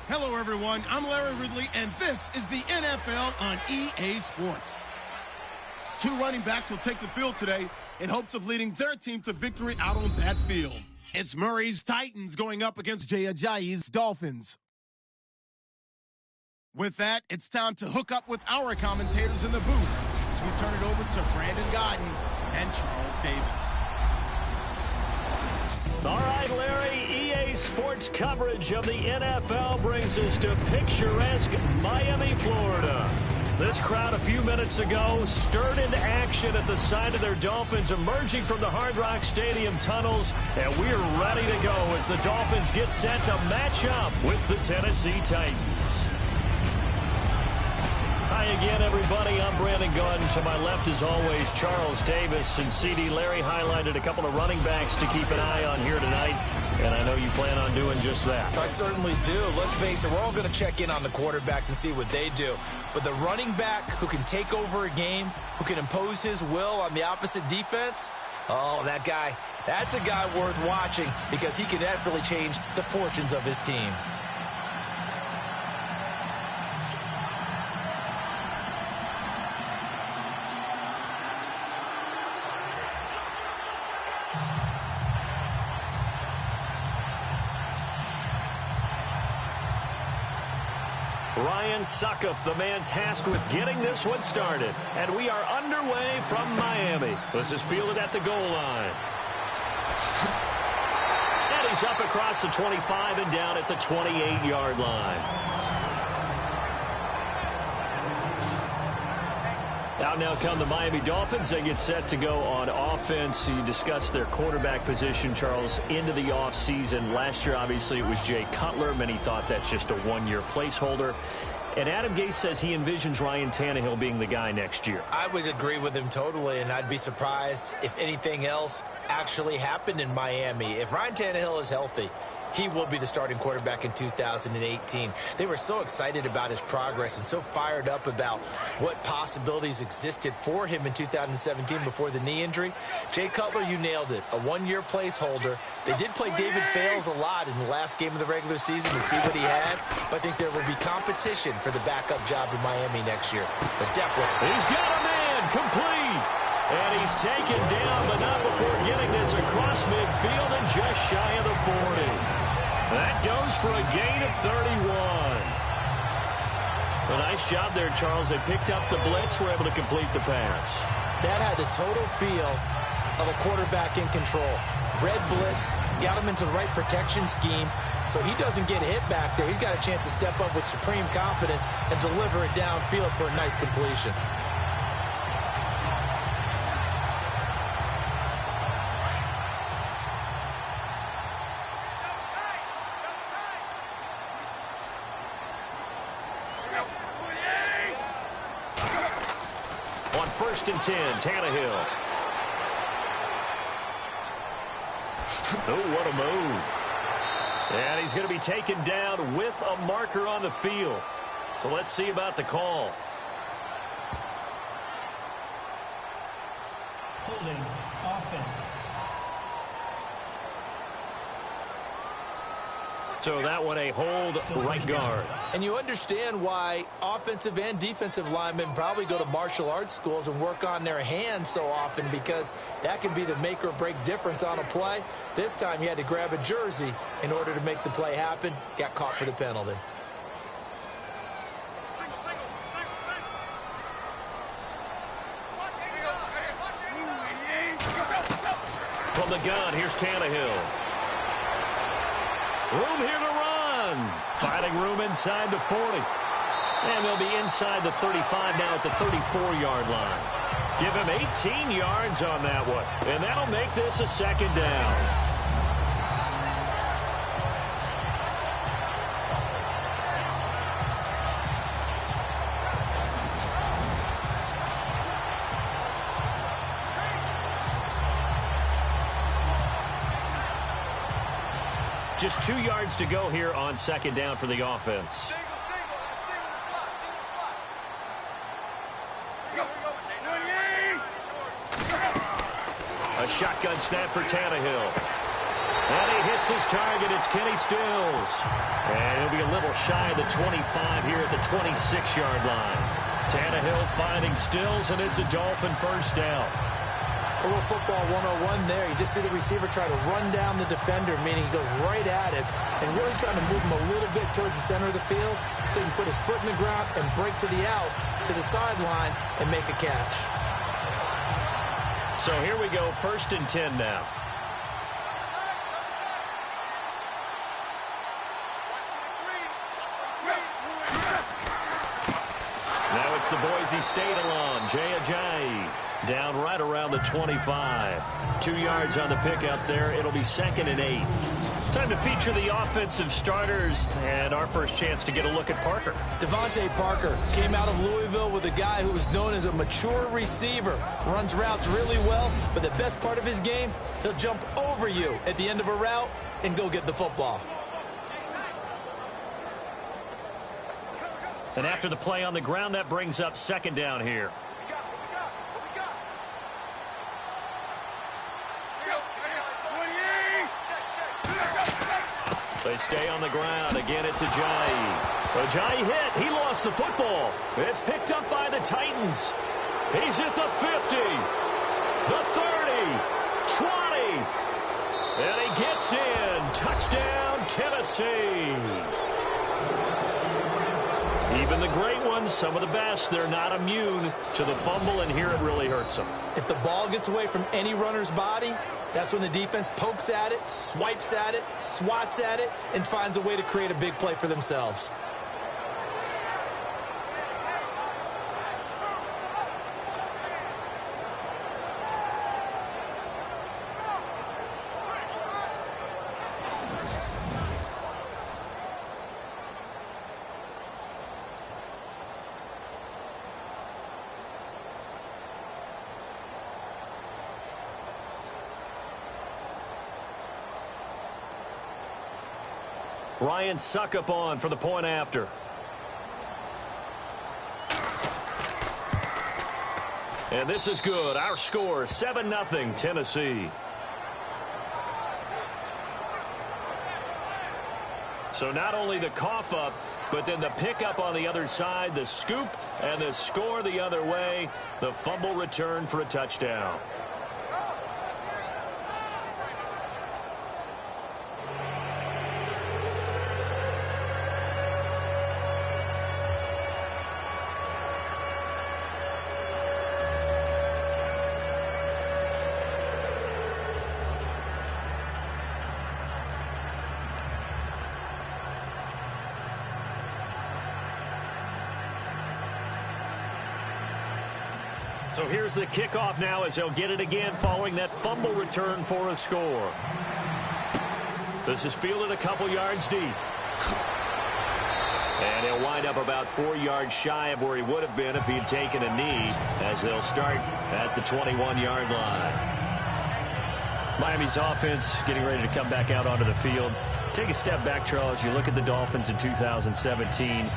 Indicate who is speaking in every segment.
Speaker 1: Hello, everyone. I'm Larry Ridley, and this is the NFL on EA Sports. Two running backs will take the field today in hopes of leading their team to victory out on that field. It's Murray's Titans going up against Jay Ajayi's Dolphins. With that, it's time to hook up with our commentators in the booth as we turn it over to Brandon Godden and Charles Davis.
Speaker 2: All right, Larry, EA Sports coverage of the NFL brings us to picturesque Miami, Florida. This crowd a few minutes ago stirred into action at the side of their Dolphins emerging from the Hard Rock Stadium tunnels, and we're ready to go as the Dolphins get set to match up with the Tennessee Titans. Hi again, everybody. I'm Brandon Gaudin. To my left, as always, Charles Davis. And CD Larry highlighted a couple of running backs to keep an eye on here tonight, and I know you plan on doing just that.
Speaker 3: I certainly do. Let's face it, we're all going to check in on the quarterbacks and see what they do. But the running back who can take over a game, who can impose his will on the opposite defense, oh, that guy, that's a guy worth watching because he can definitely change the fortunes of his team.
Speaker 2: Ryan Suckup, the man tasked with getting this one started. And we are underway from Miami. This is fielded at the goal line. And he's up across the 25 and down at the 28-yard line. Out now come the Miami Dolphins. They get set to go on offense. You discussed their quarterback position, Charles, into the offseason. Last year, obviously, it was Jay Cutler. Many thought that's just a one-year placeholder. And Adam Gase says he envisions Ryan Tannehill being the guy next year.
Speaker 3: I would agree with him totally, and I'd be surprised if anything else actually happened in Miami. If Ryan Tannehill is healthy, he will be the starting quarterback in 2018. They were so excited about his progress and so fired up about what possibilities existed for him in 2017 before the knee injury. Jay Cutler, you nailed it. A one-year placeholder. They did play David Fales a lot in the last game of the regular season to see what he had, but I think there will be competition for the backup job in Miami next year. But definitely.
Speaker 2: He's got a man complete. And he's taken down, but not before getting this across midfield and just shy of the 40. That goes for a gain of 31. A nice job there, Charles. They picked up the blitz, were able to complete the pass.
Speaker 3: That had the total feel of a quarterback in control. Red blitz, got him into the right protection scheme, so he doesn't get hit back there. He's got a chance to step up with supreme confidence and deliver it downfield for a nice completion.
Speaker 2: On 1st and 10, Tannehill. Oh, what a move. And he's going to be taken down with a marker on the field. So let's see about the call.
Speaker 4: Holding offense.
Speaker 2: So that one a hold right guard.
Speaker 3: And you understand why offensive and defensive linemen probably go to martial arts schools and work on their hands so often, because that can be the make or break difference on a play. This time he had to grab a jersey in order to make the play happen. Got caught for the penalty.
Speaker 2: From the gun, here's Tannehill. Room here to run. Finding room inside the 40. And they'll be inside the 35 now at the 34-yard line. Give him 18 yards on that one. And that'll make this a 2nd down. Just 2 yards to go here on 2nd down for the offense. A shotgun snap for Tannehill. And he hits his target. It's Kenny Stills. And he'll be a little shy of the 25 here at the 26-yard line. Tannehill finding Stills, and it's a Dolphin first down.
Speaker 3: A little football 101 there. You just see the receiver try to run down the defender, meaning he goes right at it and really trying to move him a little bit towards the center of the field so he can put his foot in the ground and break to the out, to the sideline, and make a catch.
Speaker 2: So here we go, 1st and 10 now. Now it's the Boise State alum, Jay Ajayi, down right around the 25. 2 yards on the pickup there. It'll be 2nd and 8. Time to feature the offensive starters, and our first chance to get a look at Parker.
Speaker 3: Devontae Parker came out of Louisville with a guy who was known as a mature receiver. Runs routes really well, but the best part of his game, he'll jump over you at the end of a route and go get the football.
Speaker 2: And after the play on the ground, that brings up 2nd down here. They stay on the ground. Again, it's Ajayi. Ajayi hit. He lost the football. It's picked up by the Titans. He's at the 50, the 30, 20, and he gets in. Touchdown, Tennessee. Even the great ones, some of the best, they're not immune to the fumble, and here it really hurts them.
Speaker 3: If the ball gets away from any runner's body, that's when the defense pokes at it, swipes at it, swats at it, and finds a way to create a big play for themselves.
Speaker 2: Ryan Suckup on for the point after. And this is good. Our score, 7-0 Tennessee. So not only the cough up, but then the pickup on the other side, the scoop, and the score the other way. The fumble return for a touchdown. So here's the kickoff now as he'll get it again following that fumble return for a score. This is fielded a couple yards deep. And he'll wind up about 4 yards shy of where he would have been if he had taken a knee, as they'll start at the 21-yard line. Miami's offense getting ready to come back out onto the field. Take a step back, Charles. You look at the Dolphins in 2017.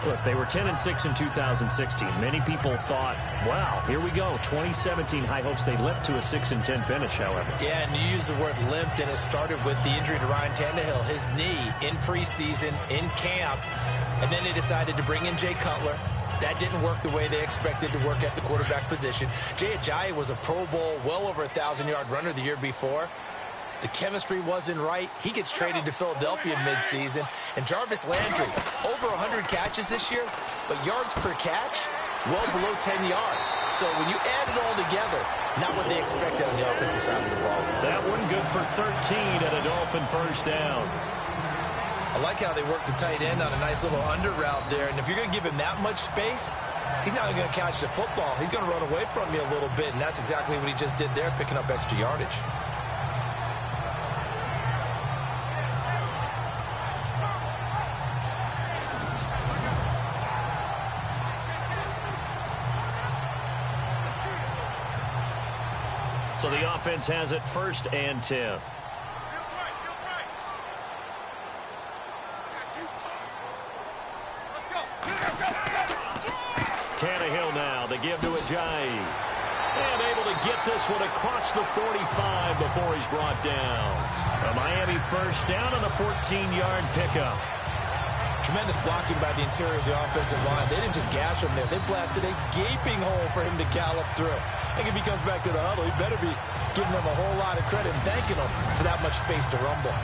Speaker 2: Look, they were 10-6 in 2016. Many people thought, wow, here we go. 2017 high hopes. They limped to a 6-10 finish, however.
Speaker 3: Yeah, and you use the word limped, and it started with the injury to Ryan Tannehill. His knee in preseason, in camp, and then they decided to bring in Jay Cutler. That didn't work the way they expected to work at the quarterback position. Jay Ajayi was a Pro Bowl, well over 1,000-yard runner the year before. The chemistry wasn't right. He gets traded to Philadelphia midseason. And Jarvis Landry, over 100 catches this year, but yards per catch, well below 10 yards. So when you add it all together, not what they expected on the offensive side of the ball.
Speaker 2: That one good for 13 at a Dolphin first down.
Speaker 3: I like how they work the tight end on a nice little under route there. And if you're going to give him that much space, he's not going to catch the football. He's going to run away from you a little bit, and that's exactly what he just did there, picking up extra yardage.
Speaker 2: So the offense has it 1st and 10. Tannehill now, the give to Ajayi. And able to get this one across the 45 before he's brought down. A Miami first down on a 14-yard pickup.
Speaker 3: Tremendous blocking by the interior of the offensive line. They didn't just gash him there. They blasted a gaping hole for him to gallop through. I think if he comes back to the huddle, he better be giving them a whole lot of credit and thanking them for that much space to rumble.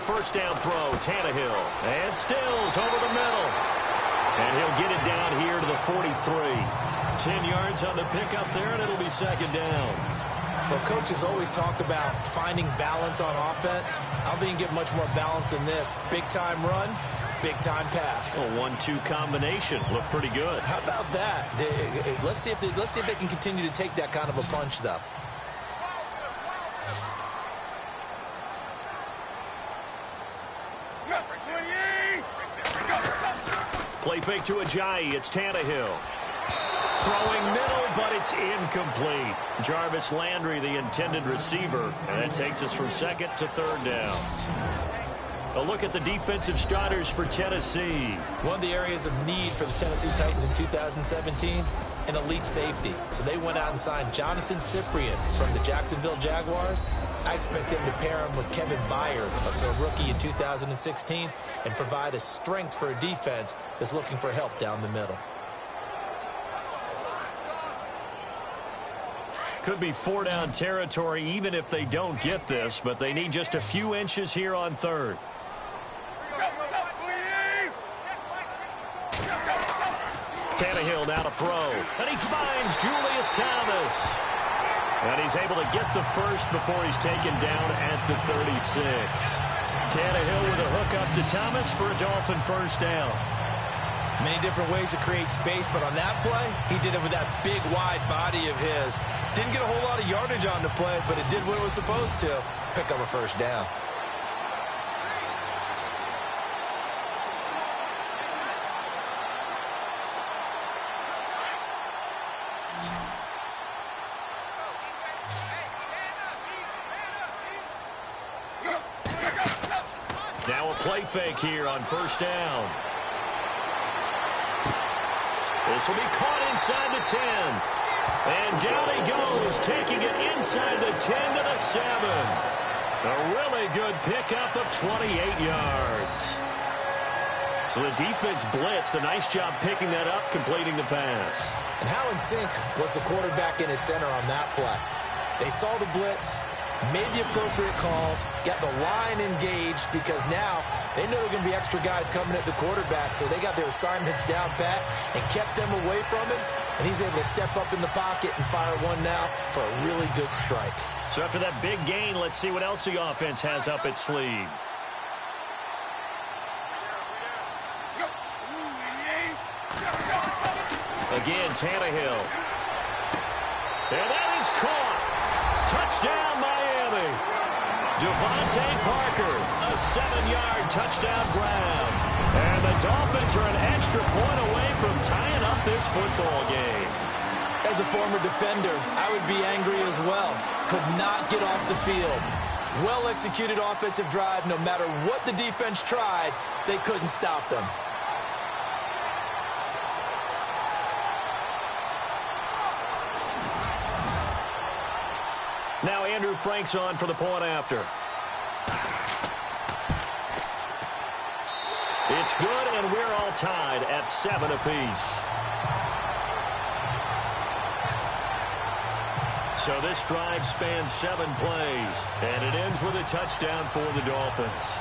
Speaker 2: First down throw, Tannehill. And Stills over the middle. And he'll get it down here to the 43. 10 yards on the pickup there, and it'll be second down.
Speaker 3: Well, coaches always talk about finding balance on offense. I don't think you can get much more balance than this. Big-time run, big-time pass.
Speaker 2: A 1-2 combination. Looked pretty good.
Speaker 3: How about that? Let's see if they can continue to take that kind of a punch, though.
Speaker 2: Play fake to Ajayi. It's Tannehill. Throwing middle, but it's incomplete. Jarvis Landry, the intended receiver. And that takes us from second to third down. A look at the defensive starters for Tennessee.
Speaker 3: One of the areas of need for the Tennessee Titans in 2017, an elite safety. So they went out and signed Jonathan Cyprien from the Jacksonville Jaguars. I expect them to pair him with Kevin Byard, a rookie in 2016, and provide a strength for a defense that's looking for help down the middle.
Speaker 2: Could be four-down territory even if they don't get this, but they need just a few inches here on third. Tannehill now to throw, and he finds Julius Thomas. And he's able to get the first before he's taken down at the 36. Tannehill with a hook up to Thomas for a Dolphin first down.
Speaker 3: Many different ways to create space, but on that play, he did it with that big, wide body of his. Didn't get a whole lot of yardage on the play, but it did what it was supposed to. Pick up a first down.
Speaker 2: Now a play fake here on first down. This will be caught inside the 10. And down he goes, taking it inside the 10 to the 7. A really good pickup of 28 yards. So the defense blitzed. A nice job picking that up, completing the pass.
Speaker 3: And how in sync was the quarterback in his center on that play? They saw the blitz, made the appropriate calls, got the line engaged, because now they know there are going to be extra guys coming at the quarterback, so they got their assignments down pat and kept them away from him, and he's able to step up in the pocket and fire one now for a really good strike.
Speaker 2: So after that big gain, let's see what else the offense has up its sleeve. Again, Tannehill. And that is caught. Touchdown, Miami. Devontae Parker, a 7-yard touchdown grab. And the Dolphins are an extra point away from tying up this football game.
Speaker 3: As a former defender, I would be angry as well. Could not get off the field. Well-executed offensive drive. No matter what the defense tried, they couldn't stop them.
Speaker 2: Now Andrew Frank's on for the point after. It's good, and we're all tied at 7 apiece. So this drive spans 7 plays, and it ends with a touchdown for the Dolphins.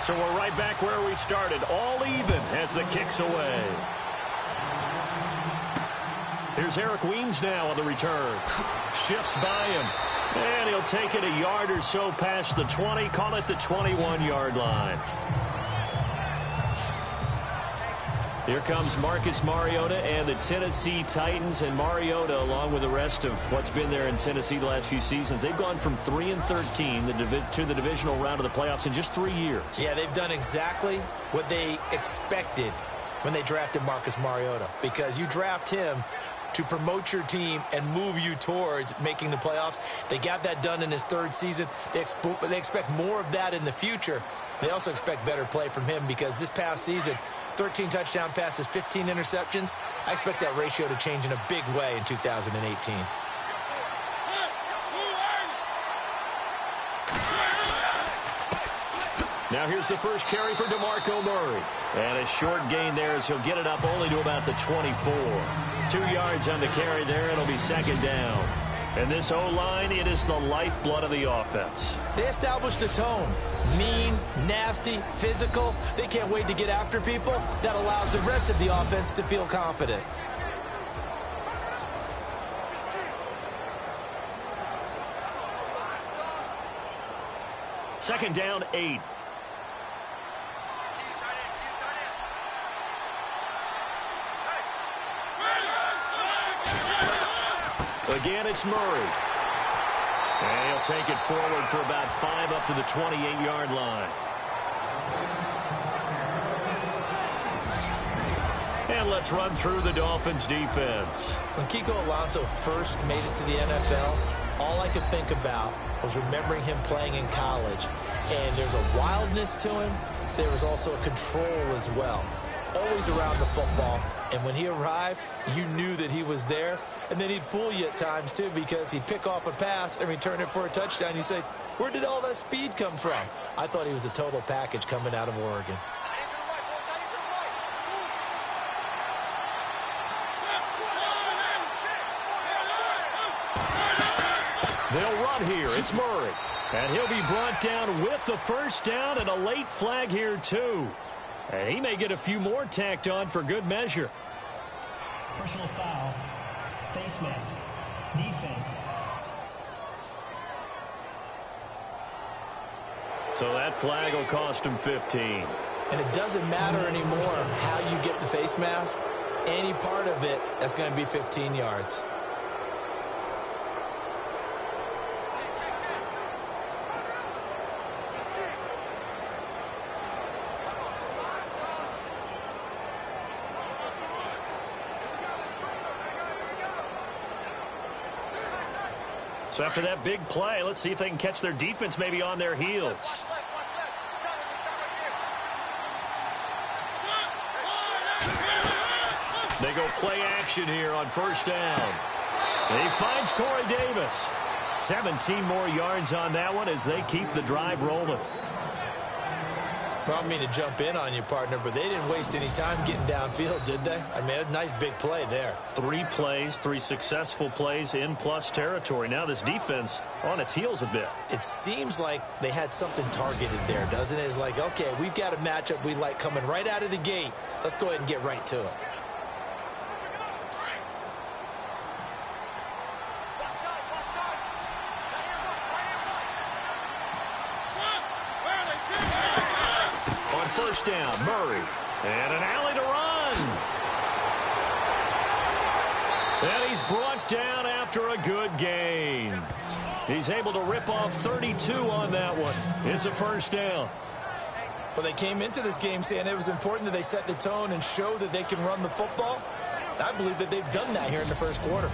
Speaker 2: So we're right back where we started, all even as the kick's away. Here's Eric Weems now on the return. Shifts by him. And he'll take it a yard or so past the 20, call it the 21-yard line. Here comes Marcus Mariota and the Tennessee Titans. And Mariota, along with the rest of what's been there in Tennessee the last few seasons, they've gone from 3-13 to the divisional round of the playoffs in just 3 years. Yeah, they've done exactly what they expected when they drafted Marcus Mariota, because you draft him to promote your team and move you towards making the playoffs. They got that done in his third season. They expect more of that in the future. They also expect better play from him, because this past season, 13 touchdown passes, 15 interceptions. I expect that ratio to change in a big way in 2018. Now here's the first carry for DeMarco Murray. And a short gain there as he'll get it up only to about the 24. 2 yards on the carry there. It'll be second down. And this O-line, it is the lifeblood of the offense. They established the tone. Mean, nasty, physical. They can't wait to get after people. That allows the rest of the offense to feel confident. Second down, 8. Again, it's Murray. And he'll take it forward for about 5 up to the 28-yard line. And let's run through the Dolphins defense. When Kiko Alonso first made it to the NFL, all I could think about was remembering him playing in college. And there's a wildness to him. There was also a control as well. Always around the football. And when he arrived, you knew that he was there. And then he'd fool you at times, too, because he'd pick off a pass and return it for a touchdown. You say, where did all that speed come from? I thought he was a total package coming out of Oregon. They'll run here. It's Murray. And he'll be brought down with the first down, and a late flag here, too. And he may get a few more tacked on for good measure.
Speaker 4: Personal foul. Face mask. Defense.
Speaker 2: So that flag will cost him 15. And it doesn't matter anymore how you get the face mask. Any part of it, that's going to be 15 yards. So after that big play, let's see if they can catch their defense maybe on their heels. They go play action here on first down. And he finds Corey Davis. 17 more yards on that one as they keep the drive rolling. Well, I don't mean to jump in on you, partner, but they didn't waste any time getting downfield, did they? I mean, a nice big play there. 3 plays, 3 successful plays in plus territory. Now this defense on its heels a bit. It seems like they had something targeted there, doesn't it? It's like, okay, we've got a matchup we like coming right out of the gate. Let's go ahead and get right to it. First down, Murray. And an alley to run. And he's brought down after a good gain. He's able to rip off 32 on that one. It's a first down. Well, they came into this game saying it was important that they set the tone and show that they can run the football. I believe that they've done that here in the first quarter.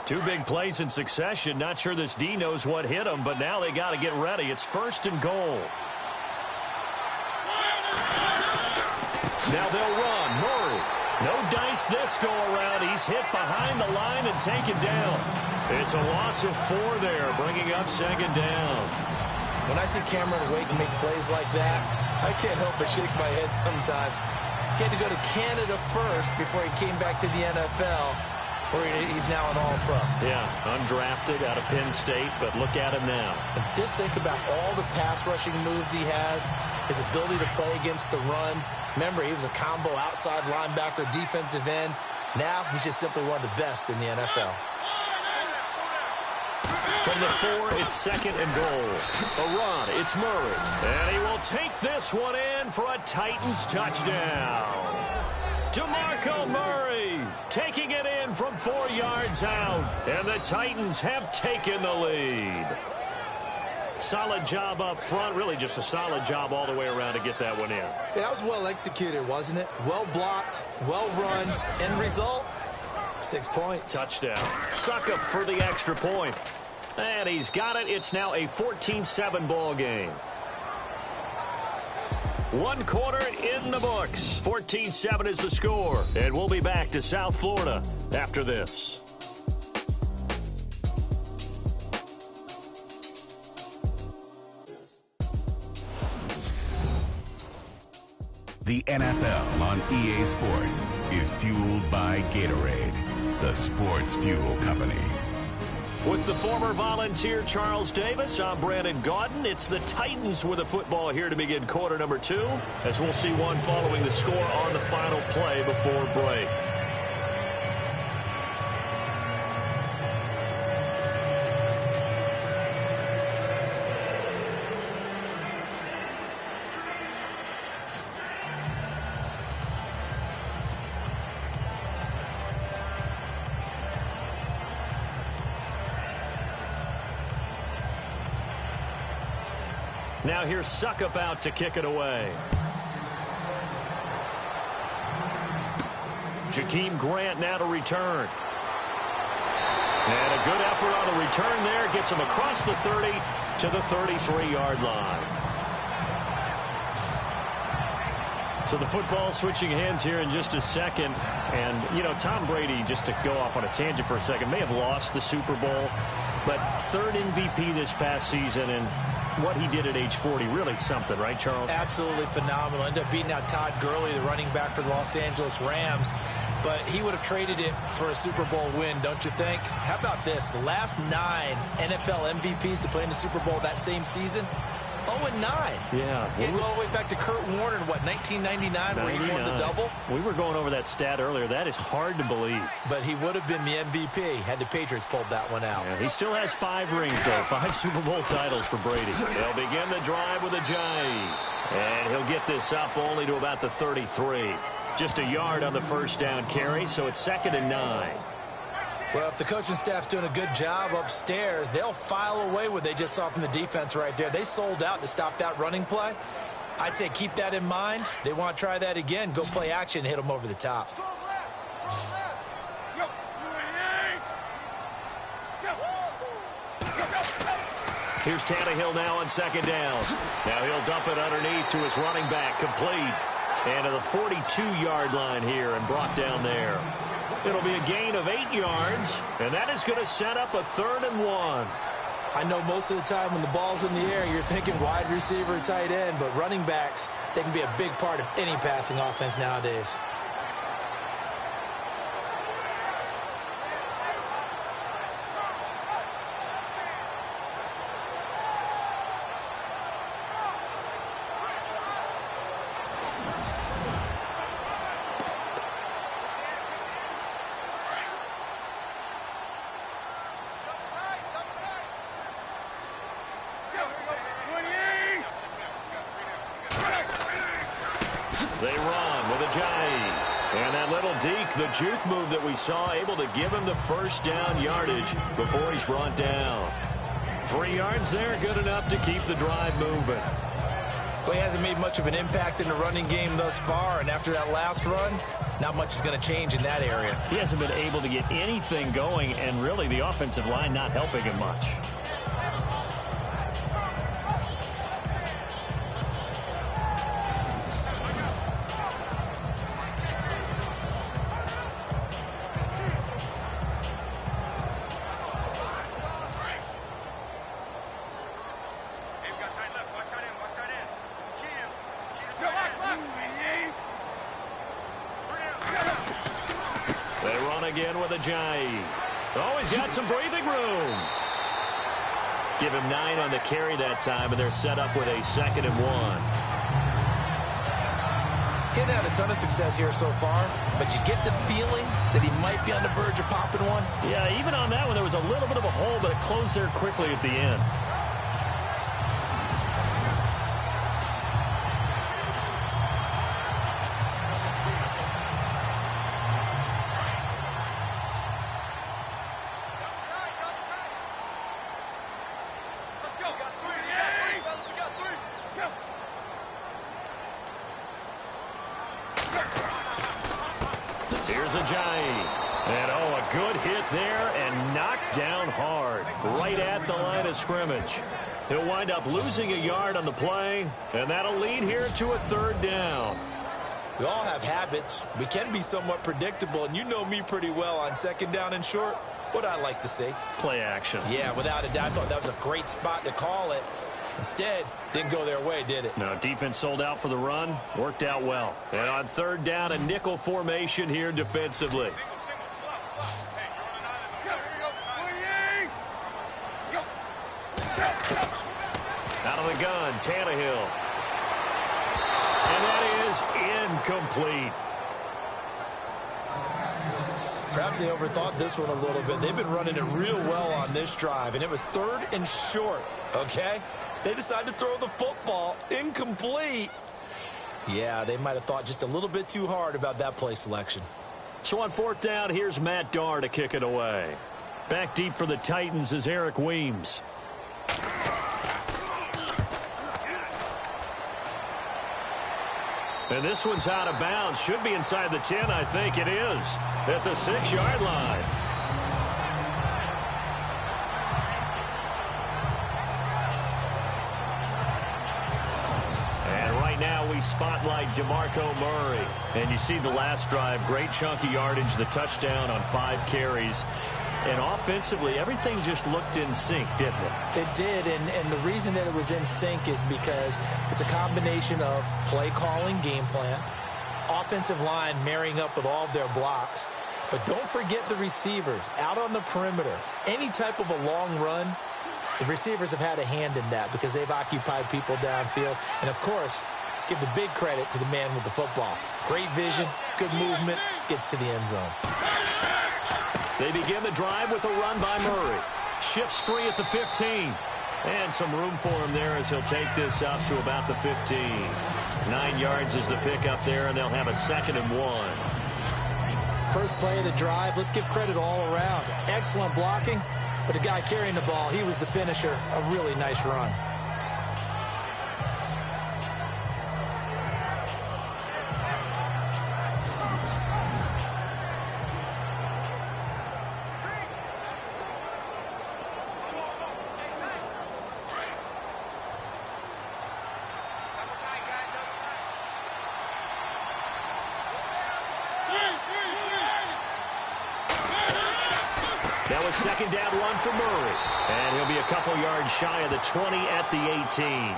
Speaker 2: Two big plays in succession. Not sure this D knows what hit him, but now they got to get ready. It's 1st and goal. Now they'll run. Murray. No dice this go around. He's hit behind the line and taken down. It's a loss of 4 there, bringing up 2nd down.
Speaker 3: When I see Cameron Wake make plays like that, I can't help but shake my head sometimes. He had to go to Canada first before he came back to the NFL, where he's now an All-Pro.
Speaker 2: Yeah, undrafted out of Penn State, but look at him now.
Speaker 3: And just think about all the pass-rushing moves he has, his ability to play against the run. Remember, he was a combo outside linebacker, defensive end. Now he's just simply one of the best in the NFL.
Speaker 2: From the 4, it's 2nd and goal. A run, it's Murray. And he will take this one in for a Titans touchdown. DeMarco Murray taking it in from 4 yards out. And the Titans have taken the lead. Solid job up front. Really just a solid job all the way around to get that one in.
Speaker 3: Yeah, that was well executed, wasn't it? Well blocked, well run. End result, 6 points.
Speaker 2: Touchdown. Suckup for the extra point. And he's got it. It's now a 14-7 ball game. 1 quarter in the books. 14-7 is the score. And we'll be back to South Florida after this.
Speaker 5: The NFL on EA Sports is fueled by Gatorade, the sports fuel company.
Speaker 2: With the former Volunteer Charles Davis, I'm Brandon Gaudin. It's the Titans with a football here to begin quarter number 2, as we'll see one following the score on the final play before break. Now here's Suckup out to kick it away. Jakeem Grant now to return. And a good effort on the return there. Gets him across the 30 to the 33-yard line. So the football switching hands here in just a second. And, you know, Tom Brady, just to go off on a tangent for a second, may have lost the Super Bowl. But 3rd MVP this past season, and what he did at age 40, really something, right, Charles?
Speaker 3: Absolutely phenomenal. Ended up beating out Todd Gurley, the running back for the Los Angeles Rams. But he would have traded it for a Super Bowl win, don't you think? How about this? The last 9 NFL MVPs to play in the Super Bowl that same season, 0-9.
Speaker 2: Yeah.
Speaker 3: Can't go all the way back to Kurt Warner in, what, 1999 where he won the double?
Speaker 2: We were going over that stat earlier. That is hard to believe.
Speaker 3: But he would have been the MVP had the Patriots pulled that one out.
Speaker 2: Yeah, he still has 5 rings, though. 5 Super Bowl titles for Brady. They'll begin the drive with a J. And he'll get this up only to about the 33. Just a yard on the first down carry, so it's 2nd and 9.
Speaker 3: Well, if the coaching staff's doing a good job upstairs, they'll file away what they just saw from the defense right there. They sold out to stop that running play. I'd say keep that in mind. They want to try that again. Go play action and hit them over the top.
Speaker 2: Here's Tannehill now on 2nd down. Now he'll dump it underneath to his running back, complete. And to the 42-yard line here and brought down there. It'll be a gain of 8 yards, and that is going to set up a 3rd and 1.
Speaker 3: I know most of the time when the ball's in the air, you're thinking wide receiver, tight end, but running backs, they can be a big part of any passing offense nowadays.
Speaker 2: They run with Ajayi. And that little deke, the juke move that we saw, able to give him the first down yardage before he's brought down. 3 yards there, good enough to keep the drive moving.
Speaker 3: Well, he hasn't made much of an impact in the running game thus far, and after that last run, not much is going to change in that area.
Speaker 2: He hasn't been able to get anything going, and really the offensive line not helping him much. Again with a Ajayi. Oh, he's got some breathing room. Give him 9 on the carry that time, and they're set up with a 2nd and 1.
Speaker 3: He's had a ton of success here so far, but you get the feeling that he might be on the verge of popping one.
Speaker 2: Yeah, even on that one, there was a little bit of a hole, but it closed there quickly at the end. Here's Ajayi. And, oh, a good hit there and knocked down hard right at the line of scrimmage. He'll wind up losing a yard on the play, and that'll lead here to a 3rd down.
Speaker 3: We all have habits. We can be somewhat predictable, and you know me pretty well on 2nd down and short. What I like to see.
Speaker 2: Play action.
Speaker 3: Yeah, without a doubt. I thought that was a great spot to call it. Instead, didn't go their way, did it?
Speaker 2: No, defense sold out for the run. Worked out well. And on 3rd down, a nickel formation here defensively. Out of the gun, Tannehill. And that is incomplete.
Speaker 3: Perhaps they overthought this one a little bit. They've been running it real well on this drive, and it was 3rd and short, okay? They decided to throw the football incomplete. Yeah, they might have thought just a little bit too hard about that play selection.
Speaker 2: So on 4th down, here's Matt Darr to kick it away. Back deep for the Titans is Eric Weems. And this one's out of bounds. Should be inside the 10, I think it is. At the 6-yard line. And right now we spotlight DeMarco Murray. And you see the last drive, great chunky yardage, the touchdown on 5 carries. And offensively, everything just looked in sync, didn't it?
Speaker 3: It did, and the reason that it was in sync is because it's a combination of play calling, game plan, offensive line marrying up with all of their blocks. But don't forget the receivers out on the perimeter. Any type of a long run, the receivers have had a hand in that because they've occupied people downfield. And, of course, give the big credit to the man with the football. Great vision, good movement, gets to the end zone.
Speaker 2: They begin the drive with a run by Murray. Shifts free at the 15. And some room for him there as he'll take this up to about the 15. 9 yards is the pickup there, and they'll have a 2nd and 1.
Speaker 3: First play of the drive, let's give credit all around. Excellent blocking, but the guy carrying the ball, he was the finisher. A really nice run.
Speaker 2: That was 2nd down run for Murray. And he'll be a couple yards shy of the 20 at the 18.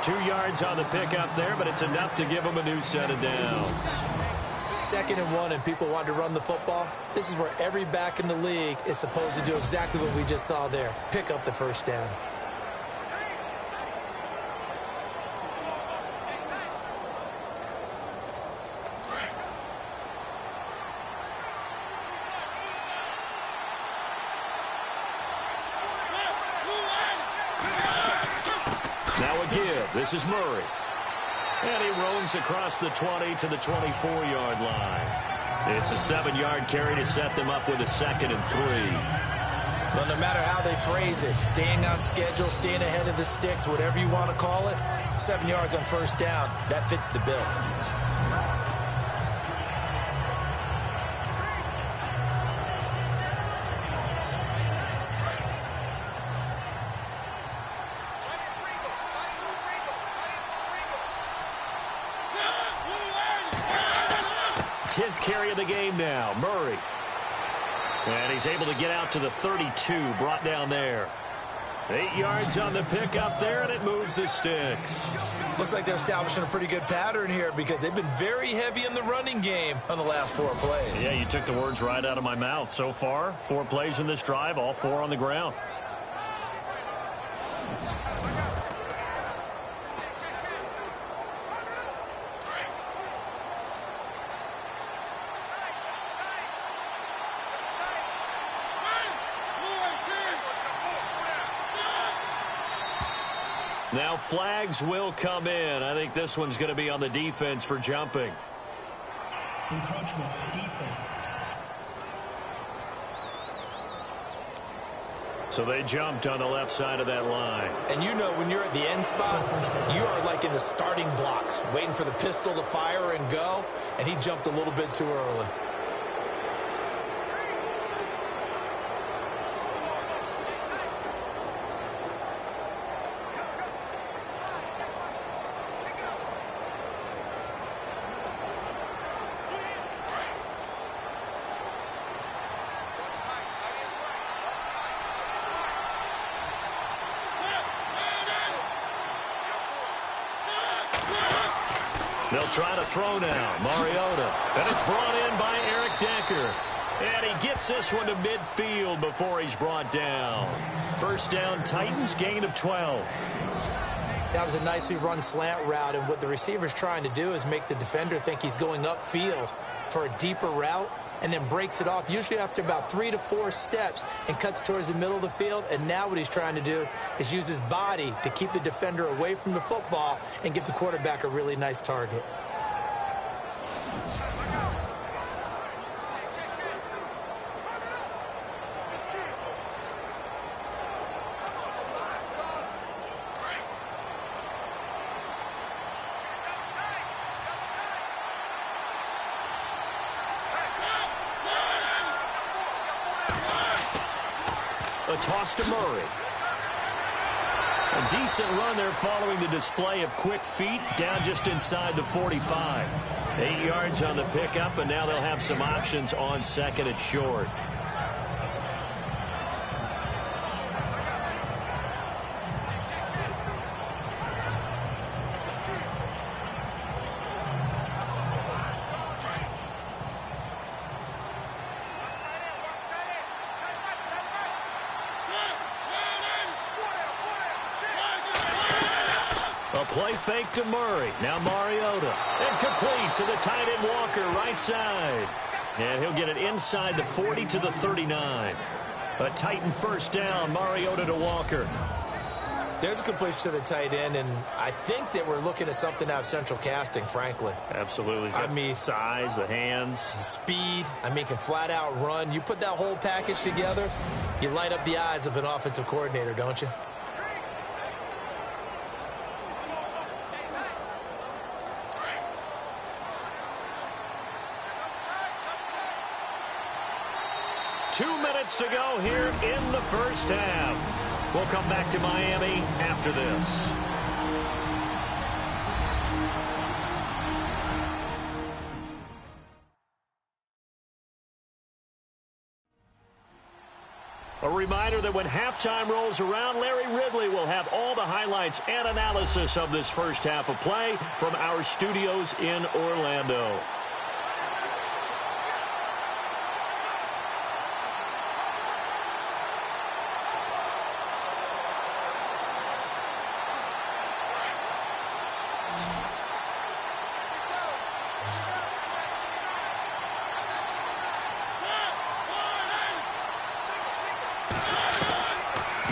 Speaker 2: 2 yards on the pickup there, but it's enough to give him a new set of downs.
Speaker 3: 2nd and 1, and people want to run the football. This is where every back in the league is supposed to do exactly what we just saw there. Pick up the 1st down.
Speaker 2: This is Murray. And he roams across the 20 to the 24-yard line. It's a 7-yard carry to set them up with a 2nd and 3.
Speaker 3: Well, no matter how they phrase it, staying on schedule, staying ahead of the sticks, whatever you want to call it, 7 yards on first down. That fits the bill.
Speaker 2: Carry of the game now, Murray. And he's able to get out to the 32, brought down there. 8 yards on the pickup there, and it moves the sticks.
Speaker 3: Looks like they're establishing a pretty good pattern here because they've been very heavy in the running game on the last 4 plays.
Speaker 2: Yeah, you took the words right out of my mouth. So far, 4 plays in this drive, all 4 on the ground. Now flags will come in. I think this one's going to be on the defense for jumping.
Speaker 4: Encroachment, defense.
Speaker 2: So they jumped on the left side of that line.
Speaker 3: And you know when you're at the end spot, you are like in the starting blocks, waiting for the pistol to fire and go, and he jumped a little bit too early.
Speaker 2: They'll try to throw now. Mariota. And it's brought in by Eric Decker. And he gets this one to midfield before he's brought down. First down, Titans, gain of 12.
Speaker 3: That was a nicely run slant route, and what the receiver's trying to do is make the defender think he's going upfield for a deeper route, and then breaks it off, usually after about 3 to 4 steps, and cuts towards the middle of the field. And now what he's trying to do is use his body to keep the defender away from the football and give the quarterback a really nice target.
Speaker 2: A toss to Murray. A decent run there following the display of quick feet down just inside the 45. 8 yards on the pickup, and now they'll have some options on second and short. A play fake to Murray. Now Mariota. And complete to the tight end Walker, right side. And he'll get it inside the 40 to the 39. A Titan first down, Mariota to Walker.
Speaker 3: There's a completion to the tight end, and I think that we're looking at something out of central casting, frankly.
Speaker 2: Absolutely.
Speaker 3: I mean,
Speaker 2: size, the hands.
Speaker 3: Speed. I mean, can flat out run. You put that whole package together, you light up the eyes of an offensive coordinator, don't you?
Speaker 2: To go here in the first half. We'll come back to Miami after this. A reminder that when halftime rolls around, Larry Ridley will have all the highlights and analysis of this first half of play from our studios in Orlando.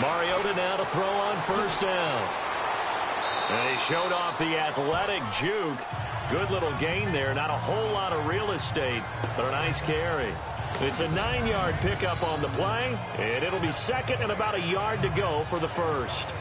Speaker 2: Mariota now to throw on first down. And he showed off the athletic juke. Good little gain there. Not a whole lot of real estate, but a nice carry. It's a 9-yard pickup on the play, and it'll be second and about a yard to go for the first.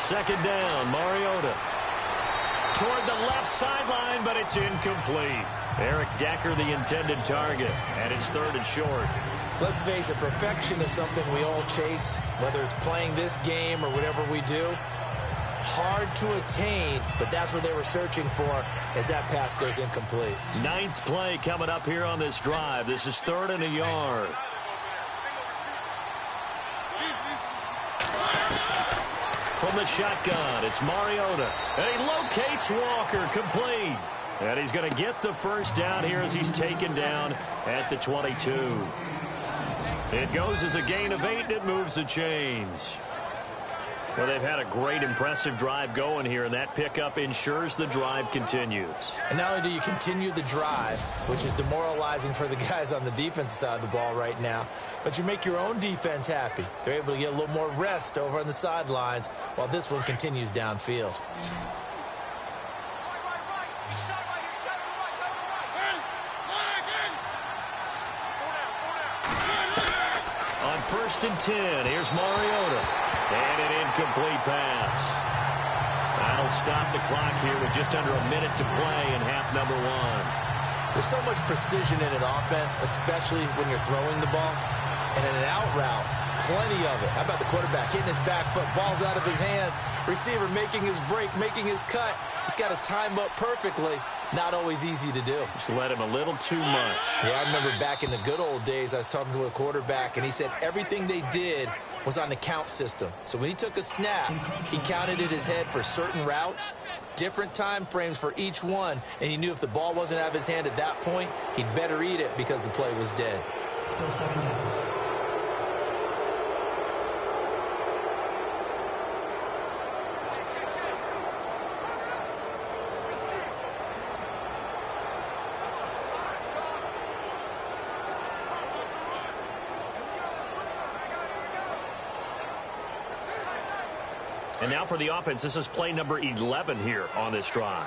Speaker 2: Second down, Mariota. Toward the left sideline, but it's incomplete. Eric Decker, the intended target, and it's 3rd and short.
Speaker 3: Let's face it, perfection is something we all chase, whether it's playing this game or whatever we do. Hard to attain, but that's what they were searching for as that pass goes incomplete.
Speaker 2: 9th play coming up here on this drive. This is 3rd and a yard. From the shotgun, it's Mariota. And he locates Walker, complete. And he's going to get the first down here as he's taken down at the 22. It goes as a gain of 8, and it moves the chains. Well, they've had a great, impressive drive going here, and that pickup ensures the drive continues.
Speaker 3: And not only do you continue the drive, which is demoralizing for the guys on the defensive side of the ball right now, but you make your own defense happy. They're able to get a little more rest over on the sidelines while this one continues downfield.
Speaker 2: On 1st and 10, here's Mariota. And an incomplete pass. That'll stop the clock here with just under a minute to play in half number 1.
Speaker 3: There's so much precision in an offense, especially when you're throwing the ball. And in an out route, plenty of it. How about the quarterback hitting his back foot, ball's out of his hands, receiver making his break, making his cut. He's got to time up perfectly. Not always easy to do.
Speaker 2: Just let him a little too much.
Speaker 3: Yeah, I remember back in the good old days, I was talking to a quarterback, and he said everything they did was on the count system. So when he took a snap, he counted in his head for certain routes, different time frames for each one, and he knew if the ball wasn't out of his hand at that point, he'd better eat it because the play was dead.
Speaker 4: Still 2nd down.
Speaker 2: And now for the offense, this is play number 11 here on this drive.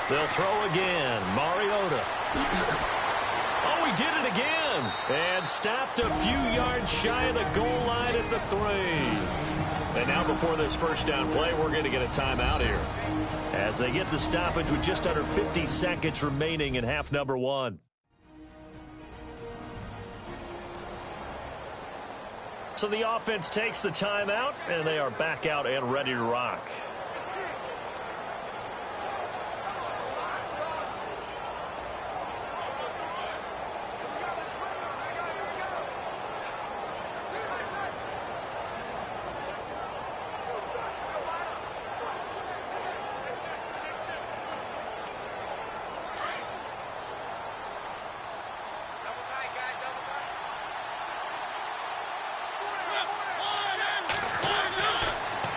Speaker 2: They'll throw again. Mariota. Oh, he did it again. And stopped a few yards shy of the goal line at the 3. And now before this first down play, we're going to get a timeout here, as they get the stoppage with just under 50 seconds remaining in half number 1. So the offense takes the timeout, and they are back out and ready to rock.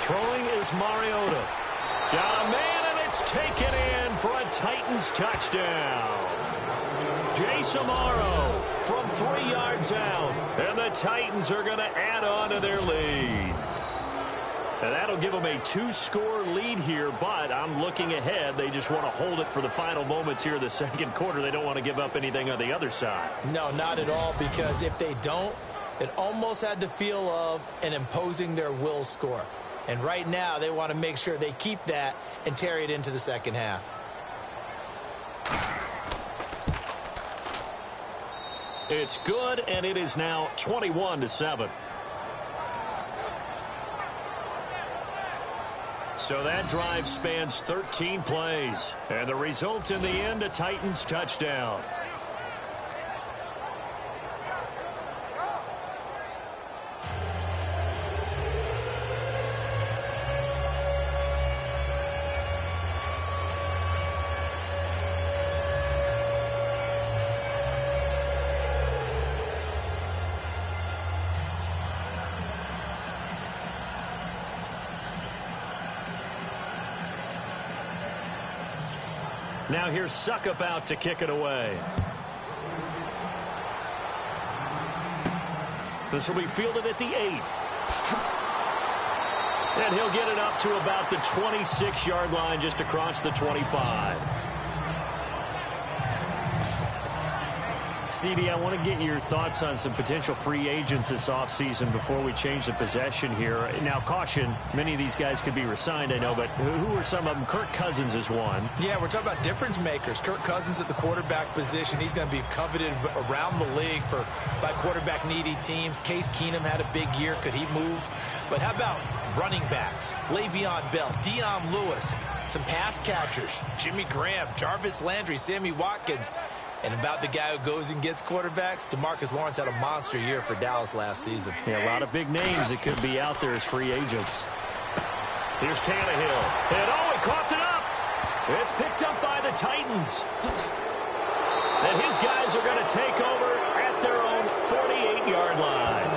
Speaker 2: Throwing is Mariota. Got a man, and it's taken in for a Titans touchdown. Jace Amaro from 3 yards out, and the Titans are going to add on to their lead. And that'll give them a 2-score lead here, but I'm looking ahead. They just want to hold it for the final moments here of the second quarter. They don't want to give up anything on the other side.
Speaker 3: No, not at all, because if they don't, it almost had the feel of an imposing their will score. And right now, they want to make sure they keep that and carry it into the second half.
Speaker 2: It's good, and it is now 21-7. So that drive spans 13 plays. And the result in the end, a Titans touchdown. Now here's Suckup out to kick it away. This will be fielded at the 8. And he'll get it up to about the 26-yard line, just across the 25. CD, I want to get your thoughts on some potential free agents this offseason before we change the possession here. Now, caution, many of these guys could be re-signed, I know, but who are some of them? Kirk Cousins is one.
Speaker 3: Yeah, we're talking about difference makers. Kirk Cousins at the quarterback position. He's going to be coveted around the league by quarterback-needy teams. Case Keenum had a big year. Could he move? But how about running backs? Le'Veon Bell, Dion Lewis, some pass catchers, Jimmy Graham, Jarvis Landry, Sammy Watkins. And about the guy who goes and gets quarterbacks, DeMarcus Lawrence had a monster year for Dallas last season.
Speaker 2: Yeah, a lot of big names that could be out there as free agents. Here's Tannehill. And he coughed it up. It's picked up by the Titans. And his guys are going to take over at their own 48-yard line.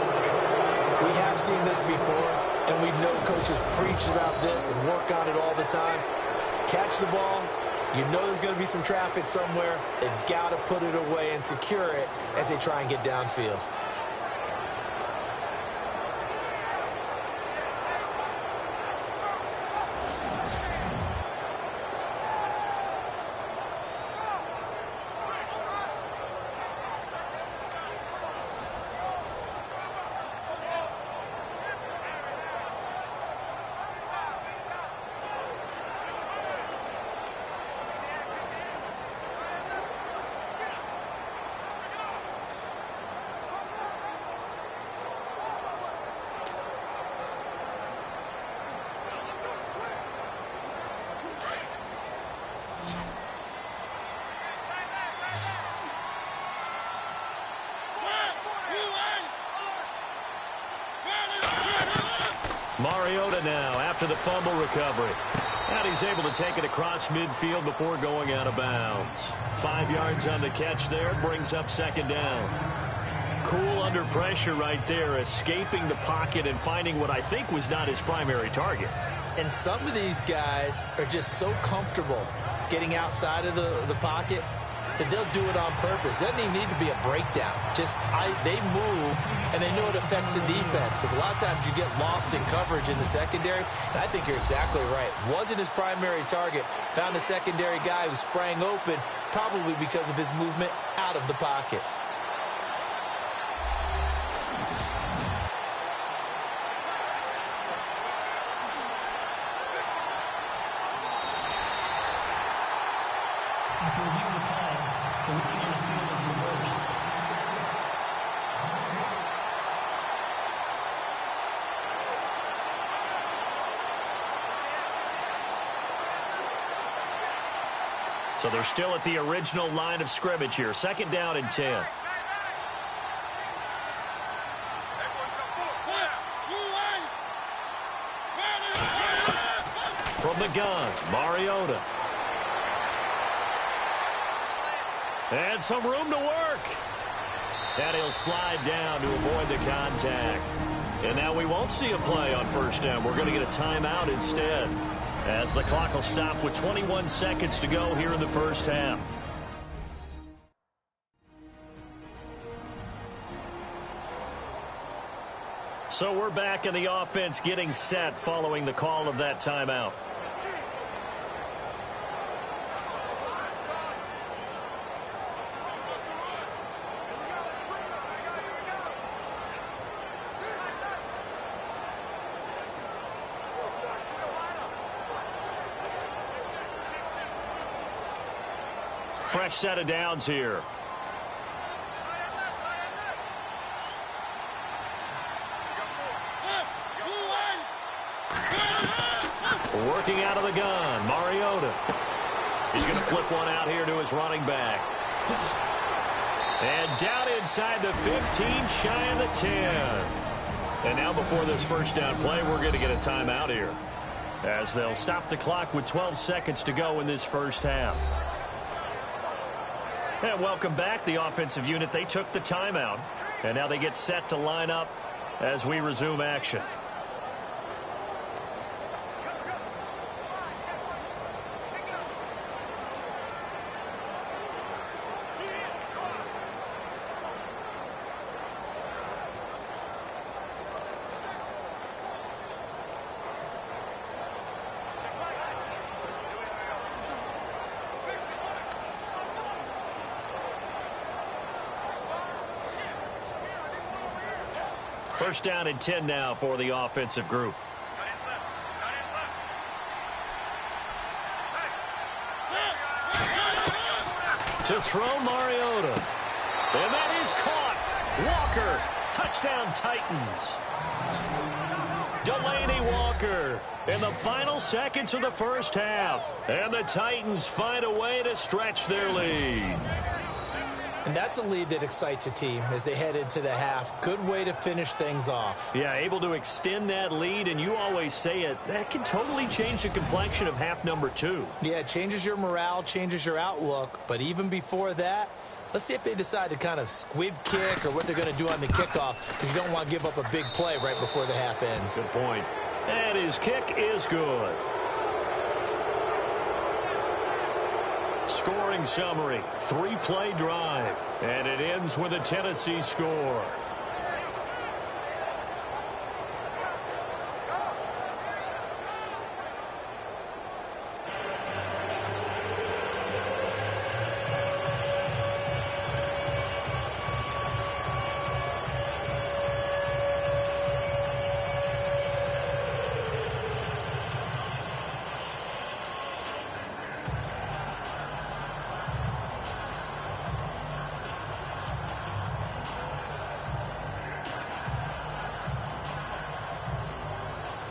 Speaker 3: We have seen this before, and we know coaches preach about this and work on it all the time. Catch the ball. You know there's going to be some traffic somewhere. They've got to put it away and secure it as they try and get downfield.
Speaker 2: Mariota now after the fumble recovery. And he's able to take it across midfield before going out of bounds. 5 yards on the catch there, brings up second down. Cool under pressure right there, escaping the pocket and finding what I think was not his primary target.
Speaker 3: And some of these guys are just so comfortable getting outside of the pocket that they'll do it on purpose. It doesn't even need to be a breakdown. They move, and they know it affects the defense, because a lot of times you get lost in coverage in the secondary, and I think you're exactly right. Wasn't his primary target. Found a secondary guy who sprang open, probably because of his movement out of the pocket.
Speaker 4: After reviewing the play, the ruling on the field is reversed.
Speaker 2: So they're still at the original line of scrimmage here. Second down and 10. From the gun, Mariota. And some room to work. And he'll slide down to avoid the contact. And now we won't see a play on first down. We're going to get a timeout instead, as the clock will stop with 21 seconds to go here in the first half. So we're back in the offense getting set following the call of that timeout. Fresh set of downs here. Working out of the gun, Mariota. He's going to flip one out here to his running back. And down inside the 15, shy of the 10. And now before this first down play, we're going to get a timeout here, as they'll stop the clock with 12 seconds to go in this first half. And welcome back, the offensive unit. They took the timeout, and now they get set to line up as we resume action. First down and 10 now for the offensive group. To throw Mariota. And that is caught. Walker. Touchdown Titans. Delaney Walker in the final seconds of the first half. And the Titans find a way to stretch their lead.
Speaker 3: And that's a lead that excites a team as they head into the half. Good way to finish things off.
Speaker 2: Yeah, able to extend that lead, and you always say it, that can totally change the complexion of half number 2.
Speaker 3: Yeah, it changes your morale, changes your outlook. But even before that, let's see if they decide to kind of squib kick or what they're going to do on the kickoff, because you don't want to give up a big play right before the half ends.
Speaker 2: Good point. And his kick is good. Scoring summary, 3-play drive, and it ends with a Tennessee score.